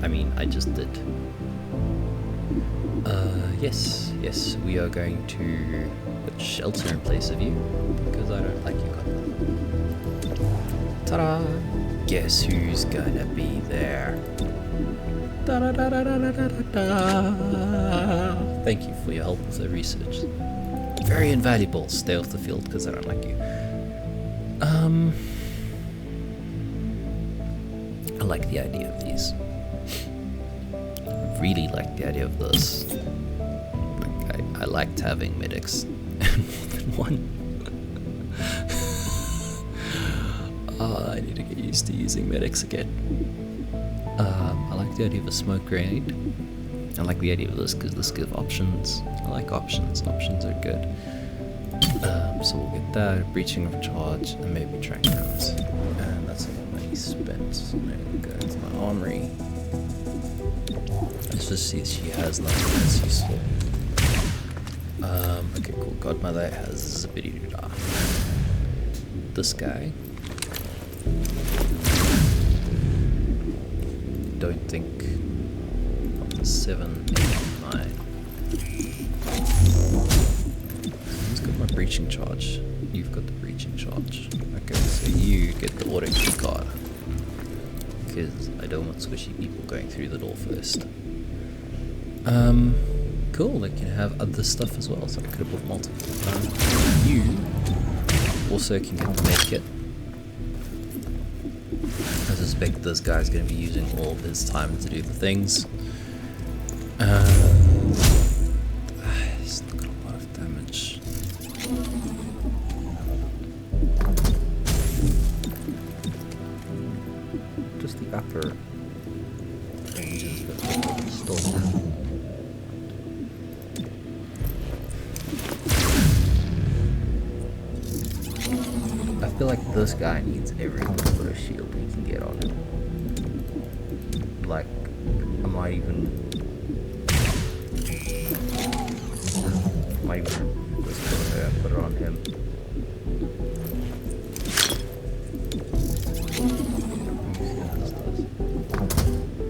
I mean, I just did. Yes, we are going to put shelter in place of you because I don't like you, Godmother. Ta-da! Guess who's gonna be there? Thank you for your help with the research. Very invaluable. Stay off the field because I don't like you. I like the idea of these. I really like the idea of this. I liked having medics and more than one. I need to get used to using medics again. I like the idea of a smoke grenade. I like the idea of this because this gives options. I like options. Options are good. So we'll get that, breaching of charge, and maybe track rounds. And that's all the money spent. So there we go. It's my armory. Let's just see if she has nothing that's useful. Okay, cool. Godmother has ability to die. This guy. Don't think 7, 8, 9. Who's got my breaching charge? You've got the breaching charge. Okay, so you get the auto key card. Because I don't want squishy people going through the door first. Cool, they can have other stuff as well, so I could have bought multiple. You also can get the med kit. I suspect this guy's going to be using all of his time to do the things. It's not got a lot of damage. Just the upper ranges that still. I feel like this guy needs every sort of shield he can get on him. Like, I might even just put it on him.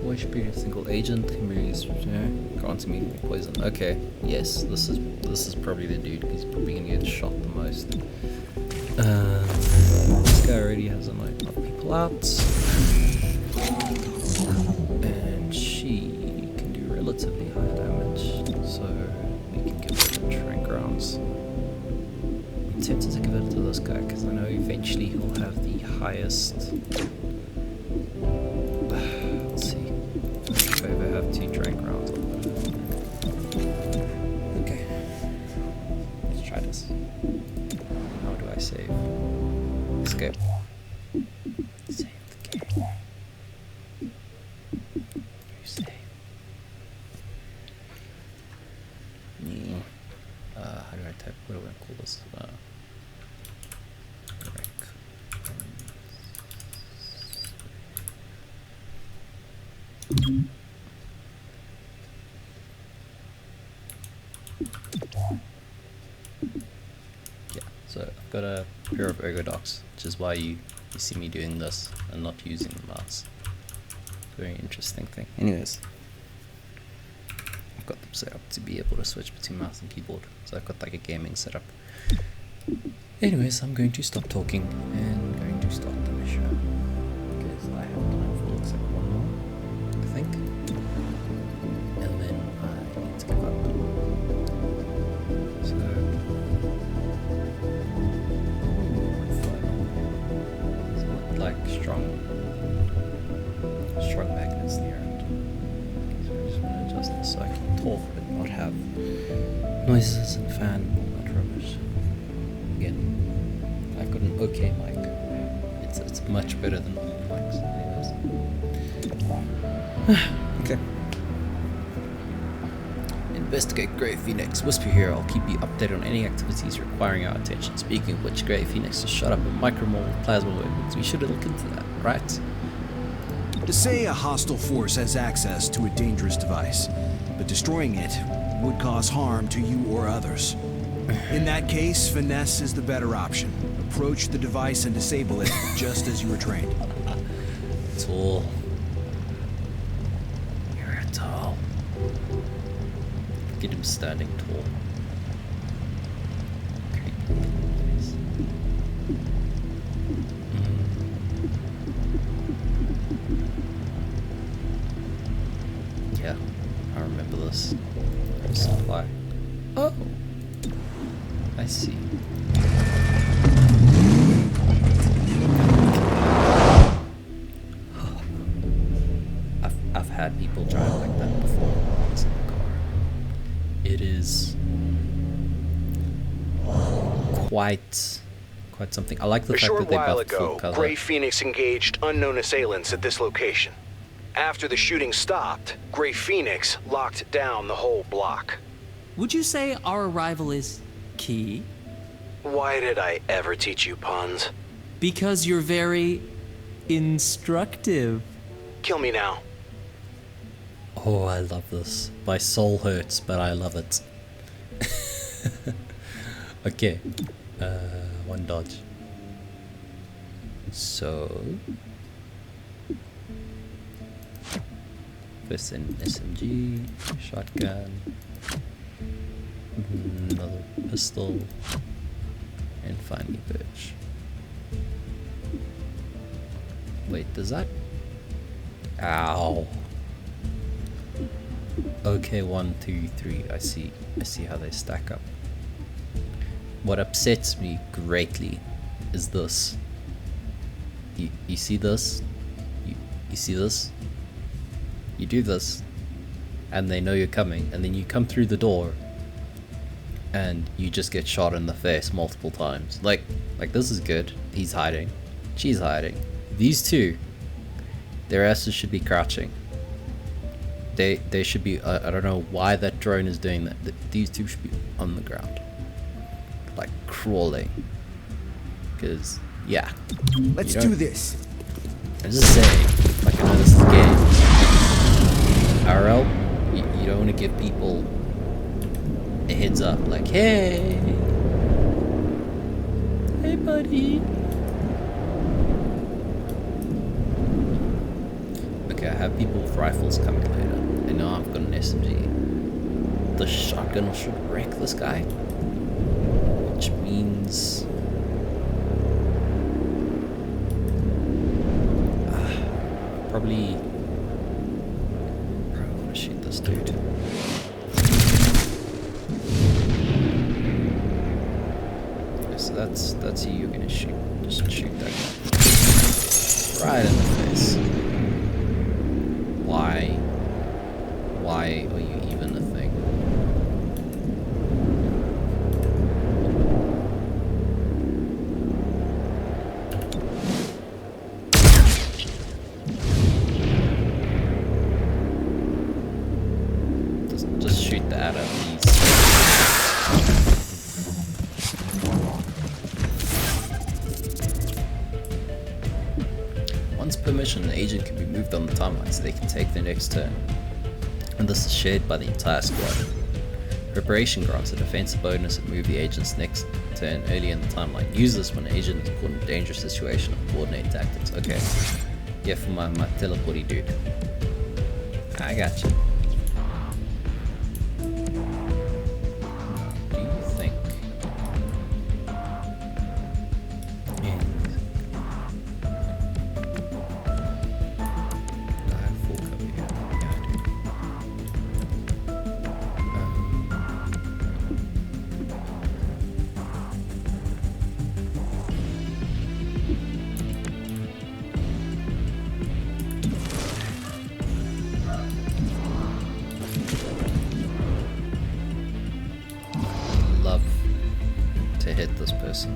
Voice period of single agent, granting me poison. Okay, yes, this is probably the dude. He's probably gonna get shot the most. This guy already has a lot of people out, and she can do relatively high damage, so we can give her the trank rounds. I'm tempted to give it to this guy because I know eventually he'll have the highest. Let's see if I ever have 2 trank rounds. Okay, let's try this. How do I save? Escape. Save the game. You save. How do I type? What do I call this? Yeah, so I've got a pair of ergo docks, which is why you see me doing this and not using the mouse. Very interesting thing. Anyways, I've got them set up to be able to switch between mouse and keyboard, so I've got like a gaming setup. Anyways, I'm going to stop talking and going to start the mission because I have time for looks like one more, I think, and then I need to give up. So, like strong magnets in the around. So I just want to adjust this so I can talk but not have noises and fan and all that rubbish. Again, I've got an okay mic. It's much better than all mics. Anyways. Okay. Investigate Grey Phoenix. Whisper here. I'll keep you updated on any activities requiring our attention. Speaking of which, Grey Phoenix has shot up a micromole with plasma weapons. We should look into that, right? To say a hostile force has access to a dangerous device, but destroying it would cause harm to you or others. In that case, finesse is the better option. Approach the device and disable it just as you were trained. Tall. You're tall. Get him standing tall. Yeah, I remember this. Supply. Oh! I see. I've had people drive like that before. It's in the car. It is quite something. I like the fact that they buffed full color. Grey Phoenix engaged unknown assailants at this location. After the shooting stopped, Grey Phoenix locked down the whole block. Would you say our arrival is key? Why did I ever teach you puns? Because you're very instructive. Kill me now. Oh, I love this. My soul hurts, but I love it. Okay. One dodge. So... first an SMG, shotgun, another pistol, and finally birch. Wait, does that... Ow. Okay, 1, 2, 3. I see how they stack up. What upsets me greatly is this. You see this? You see this? You do this, and they know you're coming, and then you come through the door, and you just get shot in the face multiple times. Like this is good. He's hiding. She's hiding. These two, their asses should be crouching. They should be, I don't know why that drone is doing that. These two should be on the ground. Like crawling. Because, yeah. Let's do this. I'm just saying, like I know this is a game. RL, you don't want to give people a heads up, like, hey buddy. Okay, I have people with rifles coming later, and now I've got an SMG. The shotgun should wreck this guy, which means probably want to shoot this dude. Okay, so that's who you're gonna shoot. Just shoot that guy right in the face. Why are you even a thing? Just shoot that at least. Once permission addition, an agent can be moved on the timeline so they can take their next turn. And this is shared by the entire squad. Preparation grants a defensive bonus and move the agent's next turn early in the timeline. Use this when an agent is caught in a dangerous situation or coordinate tactics. Okay. Yeah, for my teleporty dude. I got you. Do you think? Do I have full cover here? Yeah, I do. Love to hit this person.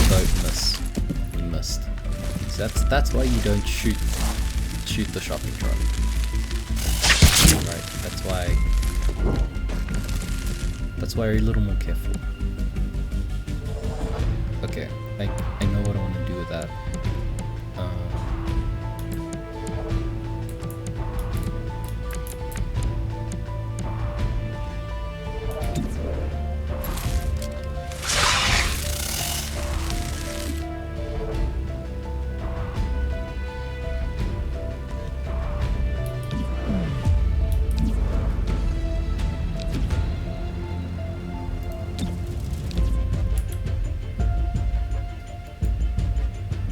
Don't miss. You missed. So that's why you don't shoot the shopping trolley. Right. That's why you're a little more careful. Okay. I know what I want to do with that.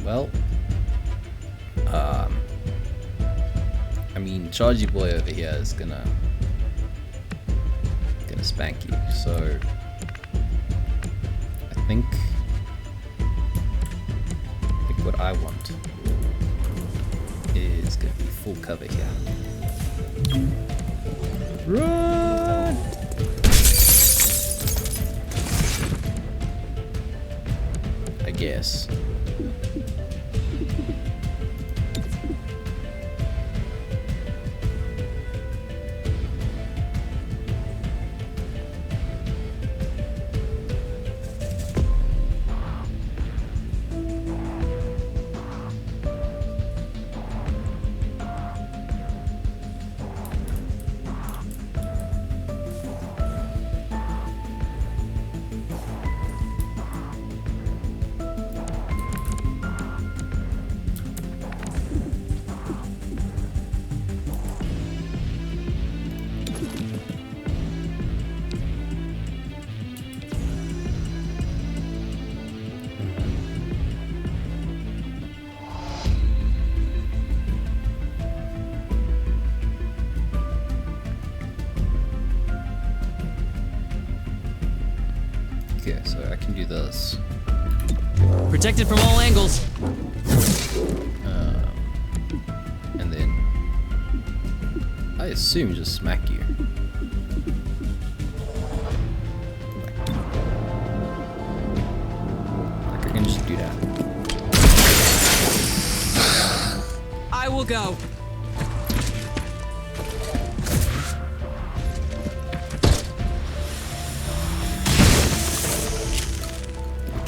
Well, I mean, Chargy Boy over here is gonna spank you, so I think what I want is gonna be full cover here. Run! I guess. Okay, so I can do this. Protected from all angles. And then I assume just smack you. Like I can just do that. I will go.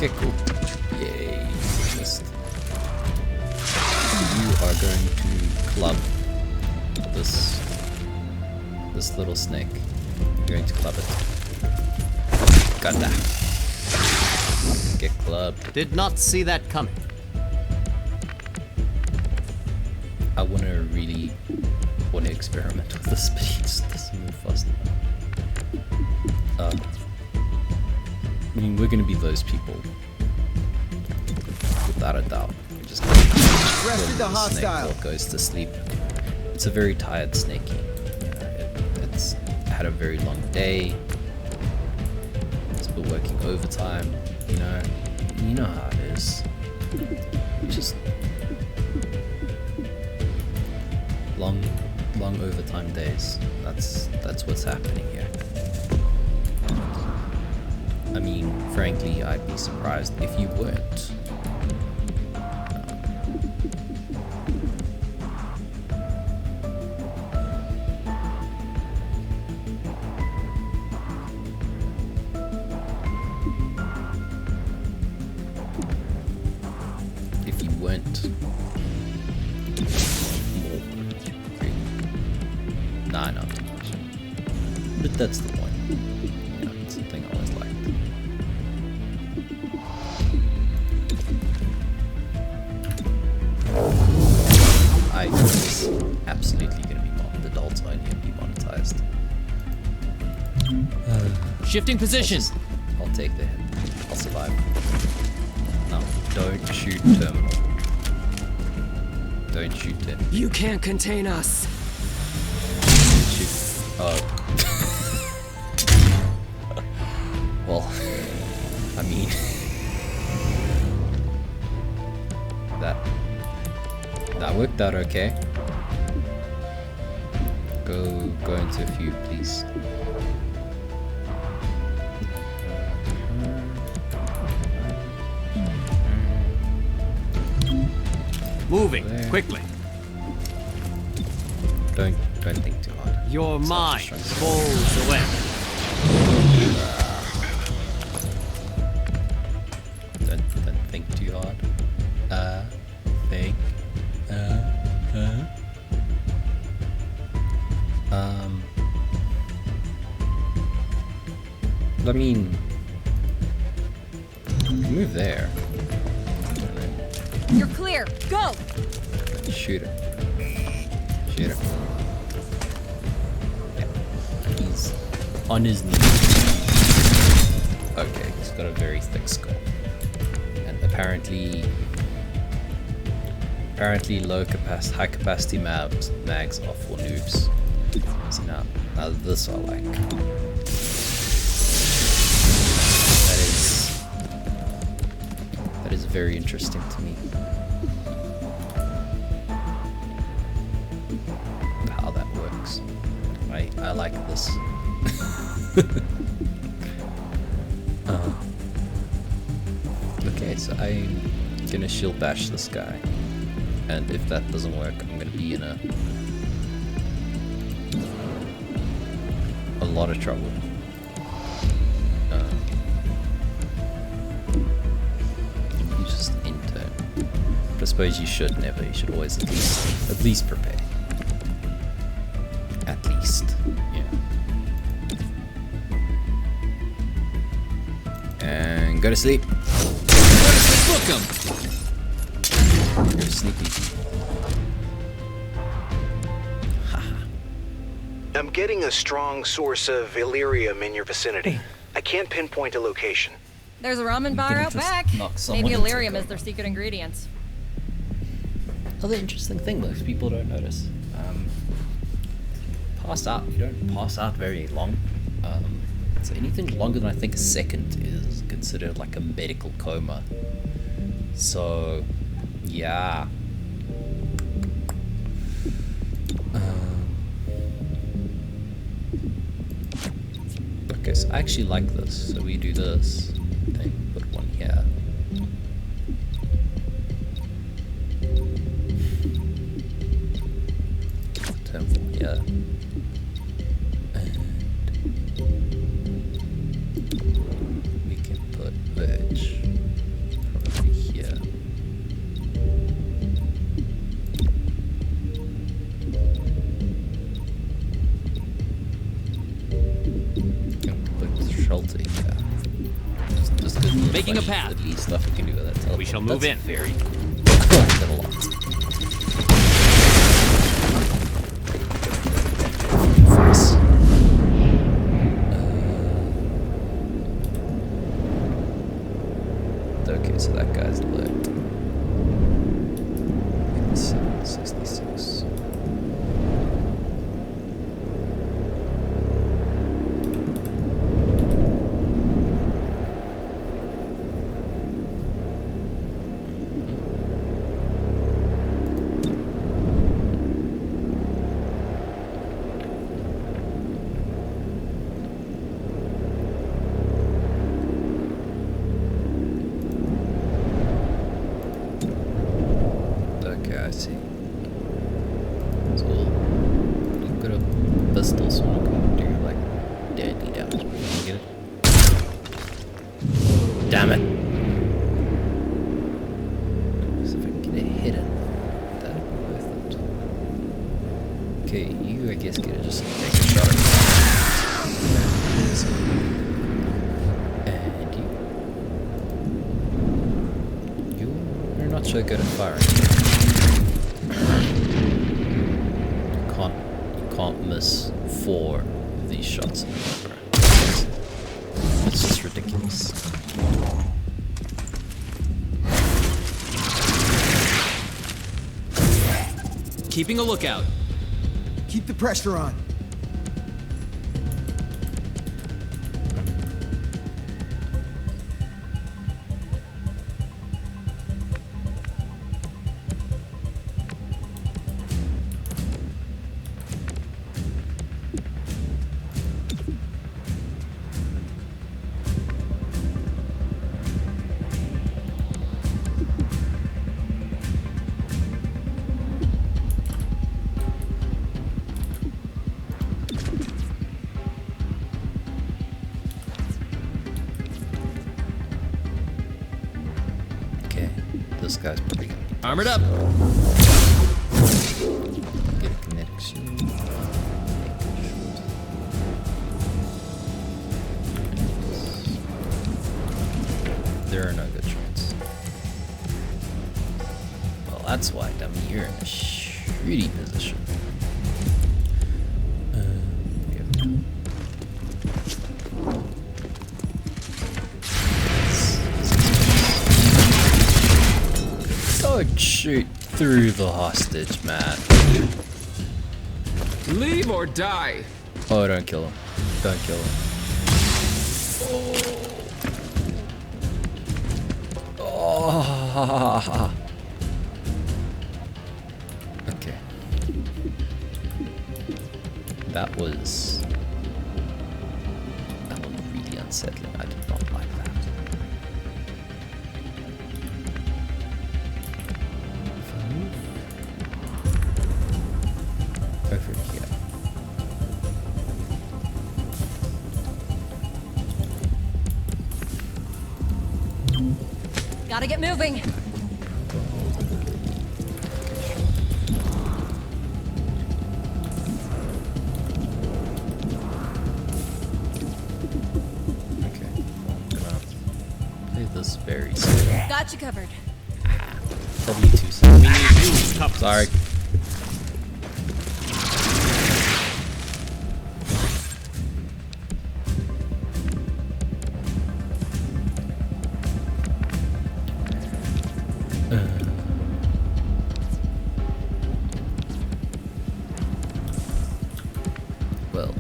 Okay, cool. Yay, missed. You are going to club this little snake. You're going to club it. Got that. Get clubbed. Did not see that coming. I really want to experiment with this, but he just doesn't move fast enough. I mean, we're gonna be those people, without a doubt. We're just gonna Arrested the hostile. Snake goes to sleep. It's a very tired snakey. You know, it's had a very long day. It's been working overtime. You know how it is. Just long overtime days. That's what's happening here. I mean, frankly, I'd be surprised if you weren't. went more. Nah, not too much. But that's the point. You know, it's something I always liked. I was absolutely gonna be the adults only and be monetized. Shifting position. I'll take the hit. I'll survive. No, don't shoot terminal. Don't shoot terminal. You can't contain us. Shoot. Oh. Well, I mean, that worked out okay. Go into a few, please. Moving quickly. Don't think too hard. Your mind falls away. Don't think too hard. Think. I mean, move there. You're clear. Go. Shoot him. Shoot him. Yeah. He's on his knees. Okay, he's got a very thick skull. And apparently high capacity mags are for noobs. So now this I like. That is very interesting to me. How that works. I like this. Okay, so I'm gonna shield bash this guy. And if that doesn't work, I'm gonna be in a lot of trouble. You just enter. But I suppose you should never. You should always at least prepare. At least, yeah. And go to sleep. Book 'em. You're sneaky. I'm getting a strong source of Illyrium in your vicinity. I can't pinpoint a location. There's a ramen bar out back. Maybe Illyrium is their secret ingredients. Other interesting thing most people don't notice. Pass out. You don't pass out very long. So anything longer than I think a second is considered like a medical coma. So, yeah. Okay, so I actually like this. So we do this thing, put one here. Turn one here. And we can put Verge probably here. Shelter, yeah. Just making a path. The stuff we can do with that teleport. We shall move in. Very. I like that a lot. Nice. Okay, so that guy's left. 66. Damn it. So if I can get a Okay, you I guess get to just take a shot at me. And you're not so good at firing. You can't miss 4 of these shots in a row, bro. It's just ridiculous. Keeping a lookout. Keep the pressure on. This guy's pretty good. Armored up. Get a kinetic shield. There are no good shots. Well, that's why, dummy. You're in a shitty position. Don't shoot through the hostage, man. Leave or die. Oh, don't kill him. Don't kill him. Oh. Okay. That was really unsettling. I did not like that. Over here. Gotta get moving. This very soon. Got you covered. Probably too soon. Sorry. Well,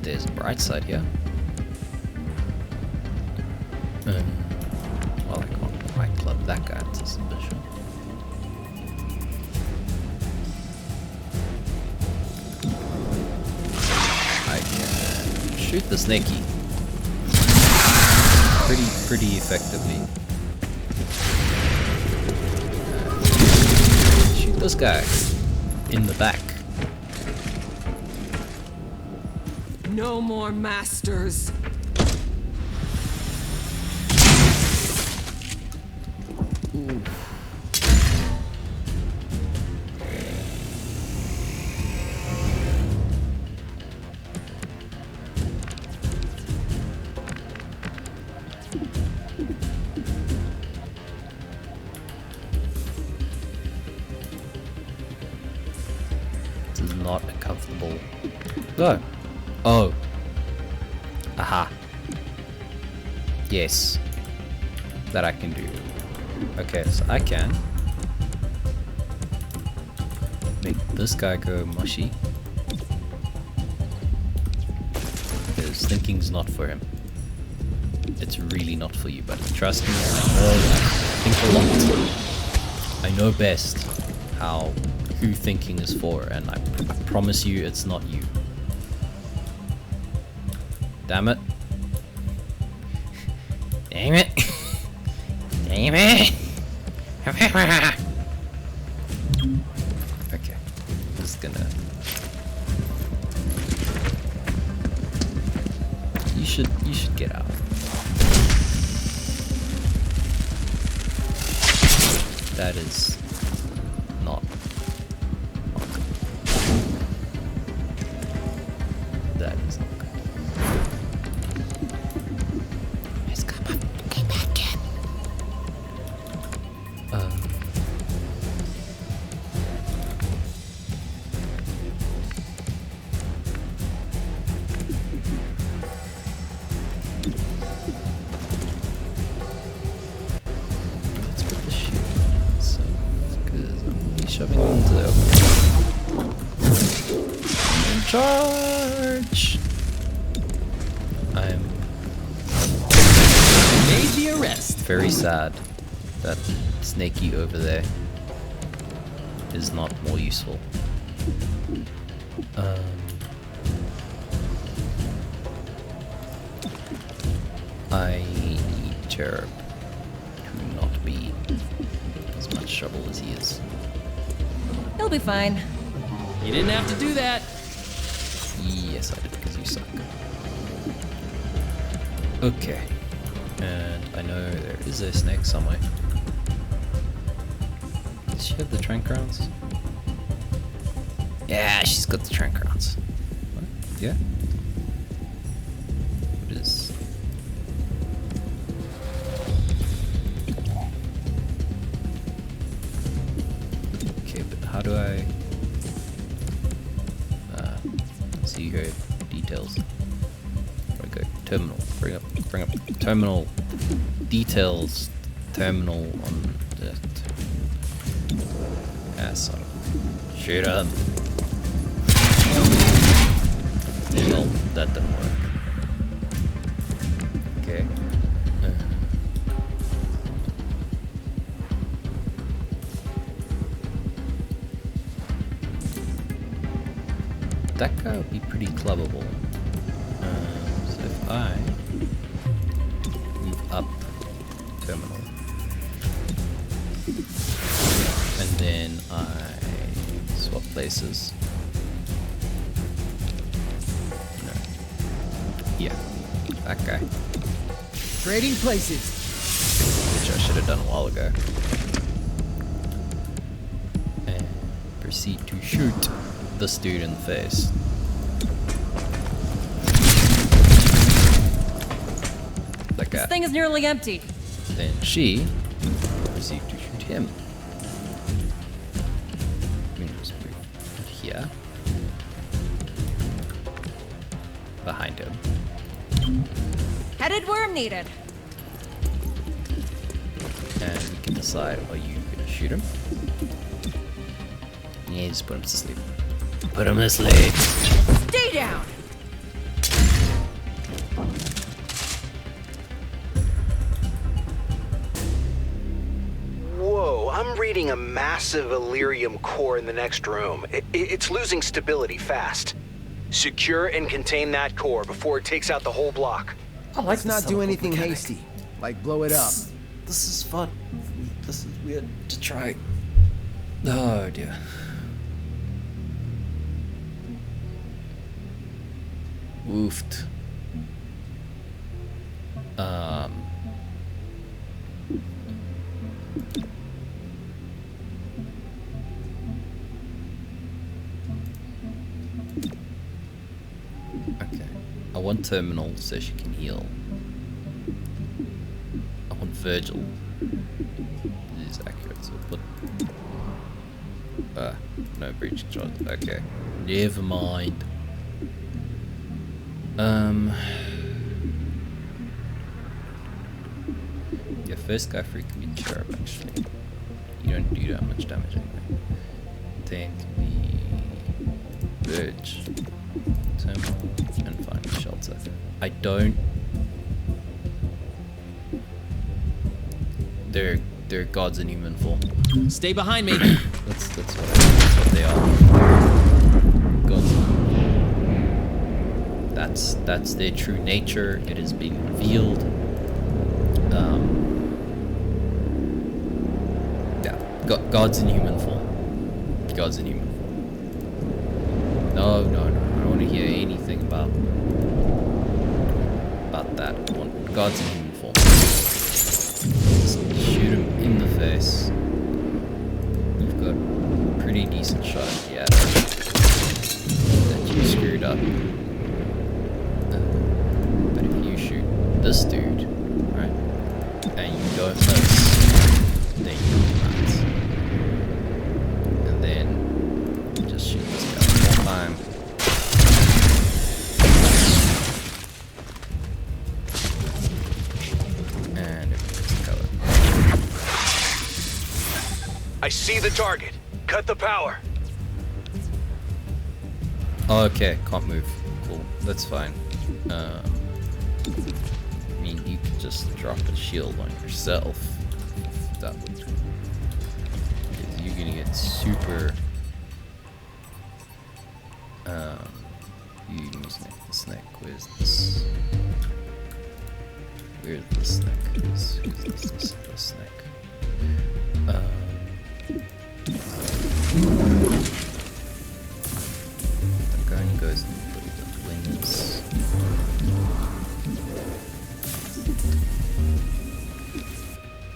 there's a bright side here. Well, I can't quite club that guy into submission. I can shoot the snaky pretty effectively. Shoot this guy in the back. No more masters. This is not a comfortable. Go. Oh. Aha. Yes. That I can do. Okay, so I can make this guy go mushy. Because thinking's not for him. It's really not for you, buddy. Trust me, I know that. Think a lot. I know best who thinking is for, and I promise you it's not you. Damn it. Damn it. Damn it. Okay. Just gonna. You should get out. That is not shoving them into the open. I'm in charge! I'm Made the arrest. very sad that Snakey over there is not more useful. I need Cherub to not be as much trouble as he is. He'll be fine. You didn't have to do that. Yes, I did, because you suck. Okay. And I know there is a snake somewhere. Does she have the trank rounds? Yeah, she's got the trank rounds. What? Yeah? What is... Okay, but how do I... see here, details. Where do I go? Terminal. Bring up terminal details. Terminal on that. Son of... Shoot him. Well, that didn't work. Okay. That guy would be pretty clubbable. So if I move up terminal, and then I swap places. No. Yeah, that guy. Trading places. Which I should have done a while ago. And proceed to shoot this dude in the face. That guy. This thing is nearly empty. Then she proceed to shoot him. Just move here. Behind him. Headed worm needed. And we can decide, are you gonna shoot him? Yeah, just put him to sleep. Put him to sleep. Stay down. Whoa, I'm reading a massive Illyrium core in the next room. It's losing stability fast. Secure and contain that core before it takes out the whole block. Let's not do anything hasty, like blow it up. This is fun. This is weird to try. Oh dear. Woofed. Okay. I want Terminal so she can heal. I want Virgil. It is accurate, so put... no breach shot. Okay. Never mind. Yeah, first guy free can be Cherub actually. You don't do that much damage anyway. Then can be Verge, Terminal, and finally Shelter. I don't... They're gods in human form. Stay behind me. That's what they are. Gods. That's their true nature. It is being revealed. Yeah, gods in human form. Gods in human form. No. I don't want to hear anything about that. I want gods in human form. Just shoot him in the face. You've got a pretty decent shot. Yeah. That you screwed up. But if you shoot this dude, right, and you don't miss, then you nuts. And then just shoot this guy one more time. And it gets covered. I see the target. Cut the power. Oh, okay, can't move. Cool, that's fine. I mean, you could just drop a shield on yourself. That would. Because you're gonna get super. You can snake the snake. Where's this? Where's the snake? Who's this snake? The guy only goes in the wings.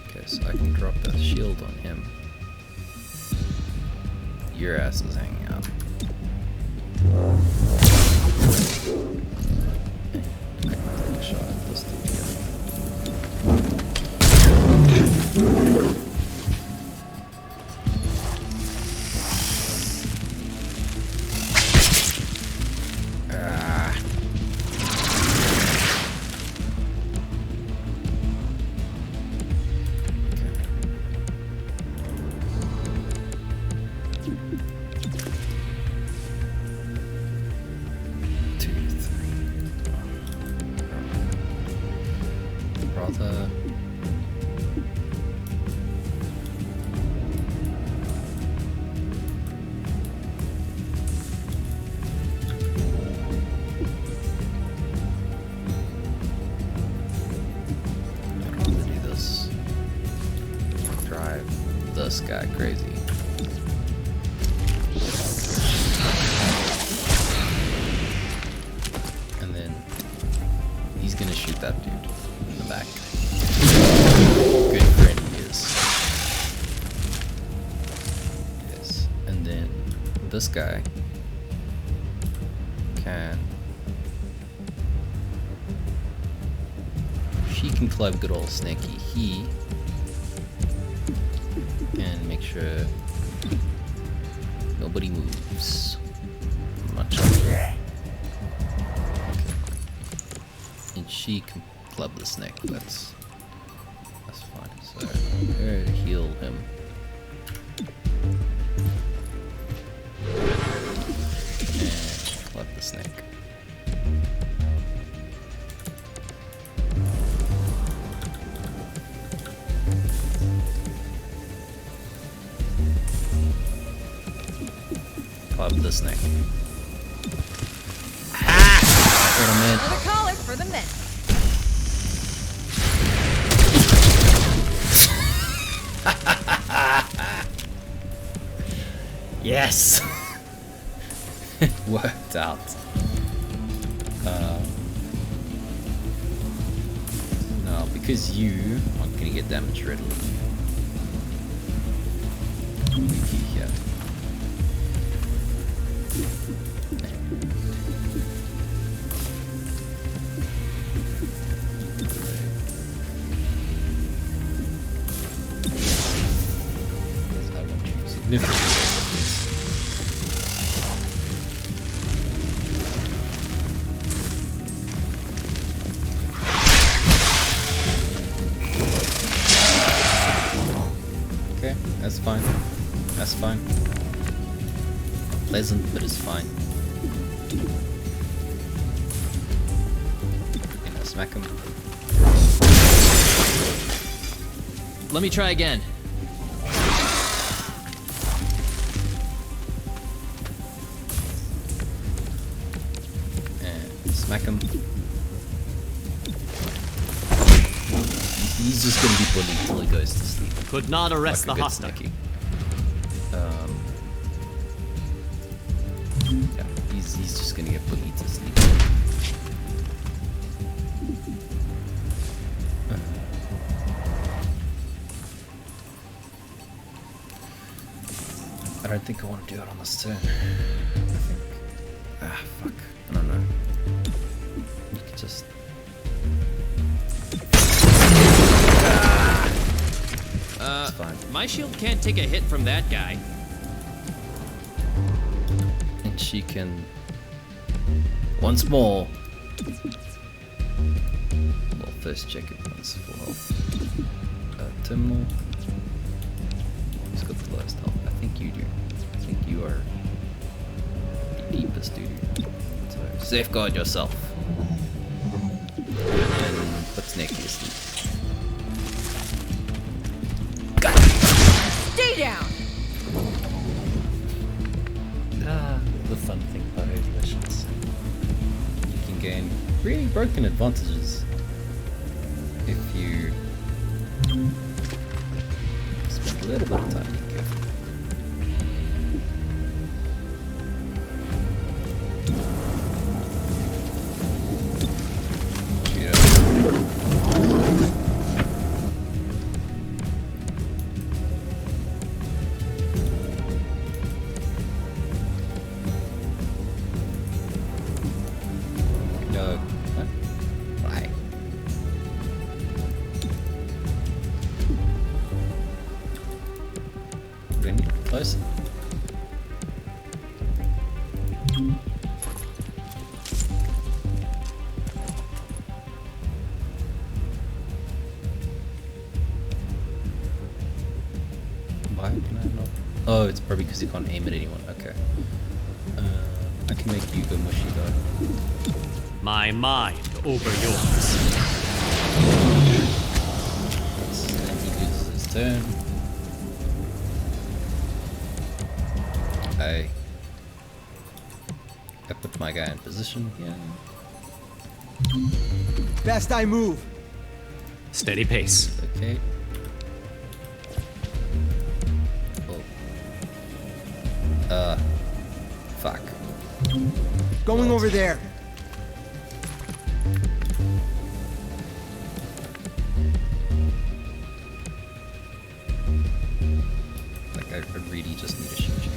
Okay, so I can drop a shield on him. Your ass is hanging out. I can take a shot at this dude here. This guy crazy. And then he's gonna shoot that dude in the back. Good friend he is. Yes. And then this guy can. She can club good old Snaky. He. And make sure nobody moves much. Okay. And she can club the snake. That's fine. So her heal him. And club the snake. Club the snake. Ah! Wait a minute. Another collar for the men. Yes! It worked out. No, because you aren't gonna get damage readily. Here. Okay, that's fine. That's fine. Pleasant, but it's fine. Gonna smack him. Let me try again. And smack him. He's just gonna be bullied till he goes to sleep. Could not arrest like the hostile. Yeah, he's just gonna get bullied to sleep. I don't think I want to do it on this turn. I think. Fuck. I don't know. You could just. It's fine. My shield can't take a hit from that guy. And she can. Once more. Well, first check it once for health. Terminal. He's got the lowest health, I think. think you do. I think you are the deepest dude. So safeguard yourself. And what's next? Stay down! The fun thing about early missions. You can gain really broken advantages if you spend a little bit of time being careful. Close. Why can I not? Oh, it's probably because you can't aim at anyone. Okay. I can make you go mushy though. My mind over yours. And he loses his turn. I put my guy in position here. Best I move. Steady pace. Okay. Oh. Fuck. Going over there. Like I really just need to shoot you.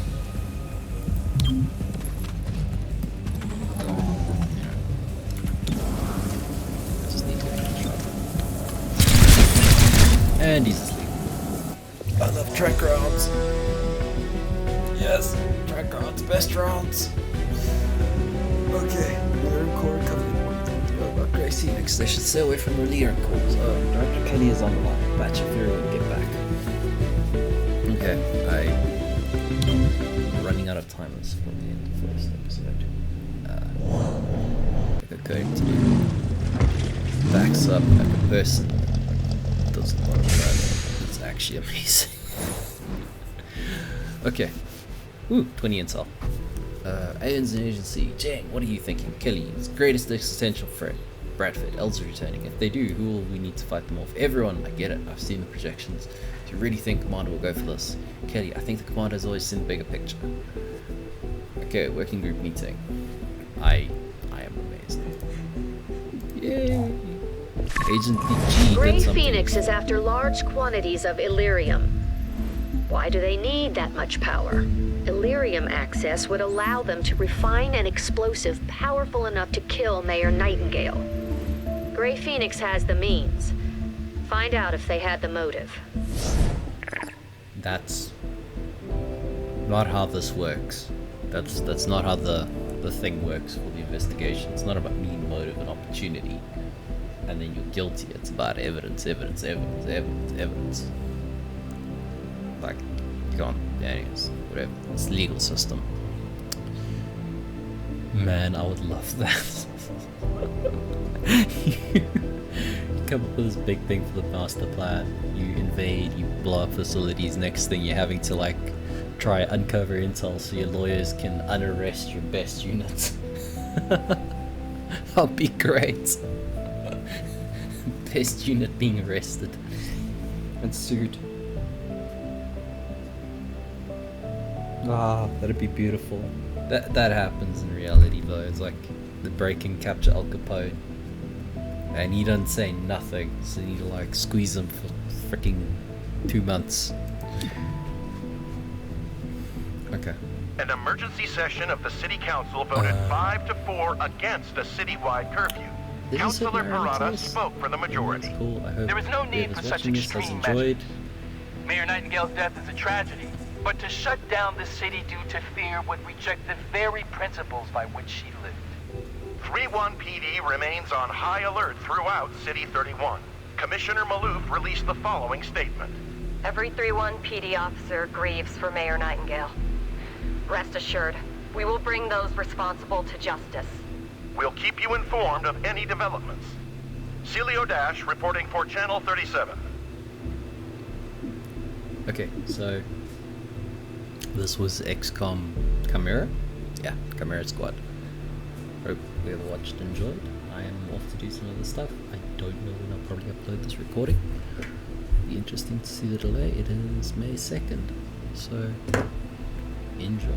And he's asleep. I love track rounds. Yes, track rounds, best rounds. Okay, Leader Core covered. About Grey Phoenix, they should stay away from the Leader Cores. Oh, Dr. Kelly is on the line. Batch of Fury will get back. Okay, I'm running out of time. This is probably the end of the first episode. Like a code to do. Backs up like a person. Does a lot of that. It's actually amazing. Okay. Ooh, 20 intel. Aliens and Agency. Jang, what are you thinking? Kelly, its greatest existential threat. Bradford, Elsa returning. If they do, who will we need to fight them off? Everyone, I get it. I've seen the projections. Do you really think Commander will go for this? Kelly, I think the Commander has always seen the bigger picture. Okay, working group meeting. I am amazed. Yay! Agent PG Grey did something. Phoenix is after large quantities of Illyrium. Why do they need that much power? Illyrium access would allow them to refine an explosive powerful enough to kill Mayor Nightingale. Grey Phoenix has the means. Find out if they had the motive. That's not how this works. That's not how the thing works for the investigation. It's not about mean motive and opportunity. And then you're guilty. It's about evidence. Like, you can't, anyways, whatever. It's the legal system. Man, I would love that. You come up with this big thing for the master plan. You invade, you blow up facilities. Next thing, you're having to, like, try uncover intel so your lawyers can unarrest your best units. That'll be great. Best unit being arrested and sued. Ah, that'd be beautiful. That happens in reality though. It's like the break and capture Al Capone, and he doesn't say nothing, so you like squeeze him for freaking 2 months. Okay. An emergency session of the City Council voted 5-4 against a citywide curfew. Councilor Parada spoke for the majority. Cool. I hope there is no need for such extreme measures. Mayor Nightingale's death is a tragedy, but to shut down the city due to fear would reject the very principles by which she lived. 3-1 PD remains on high alert throughout City 31. Commissioner Malouf released the following statement. Every 3-1 PD officer grieves for Mayor Nightingale. Rest assured, we will bring those responsible to justice. We'll keep you informed of any developments. Celio Dash reporting for Channel 37. Okay, so this was XCOM Chimera? Yeah, Chimera Squad. Hope whoever watched enjoyed. I am off to do some other stuff. I don't know when I'll probably upload this recording. Be interesting to see the delay. It is May 2nd, so enjoy.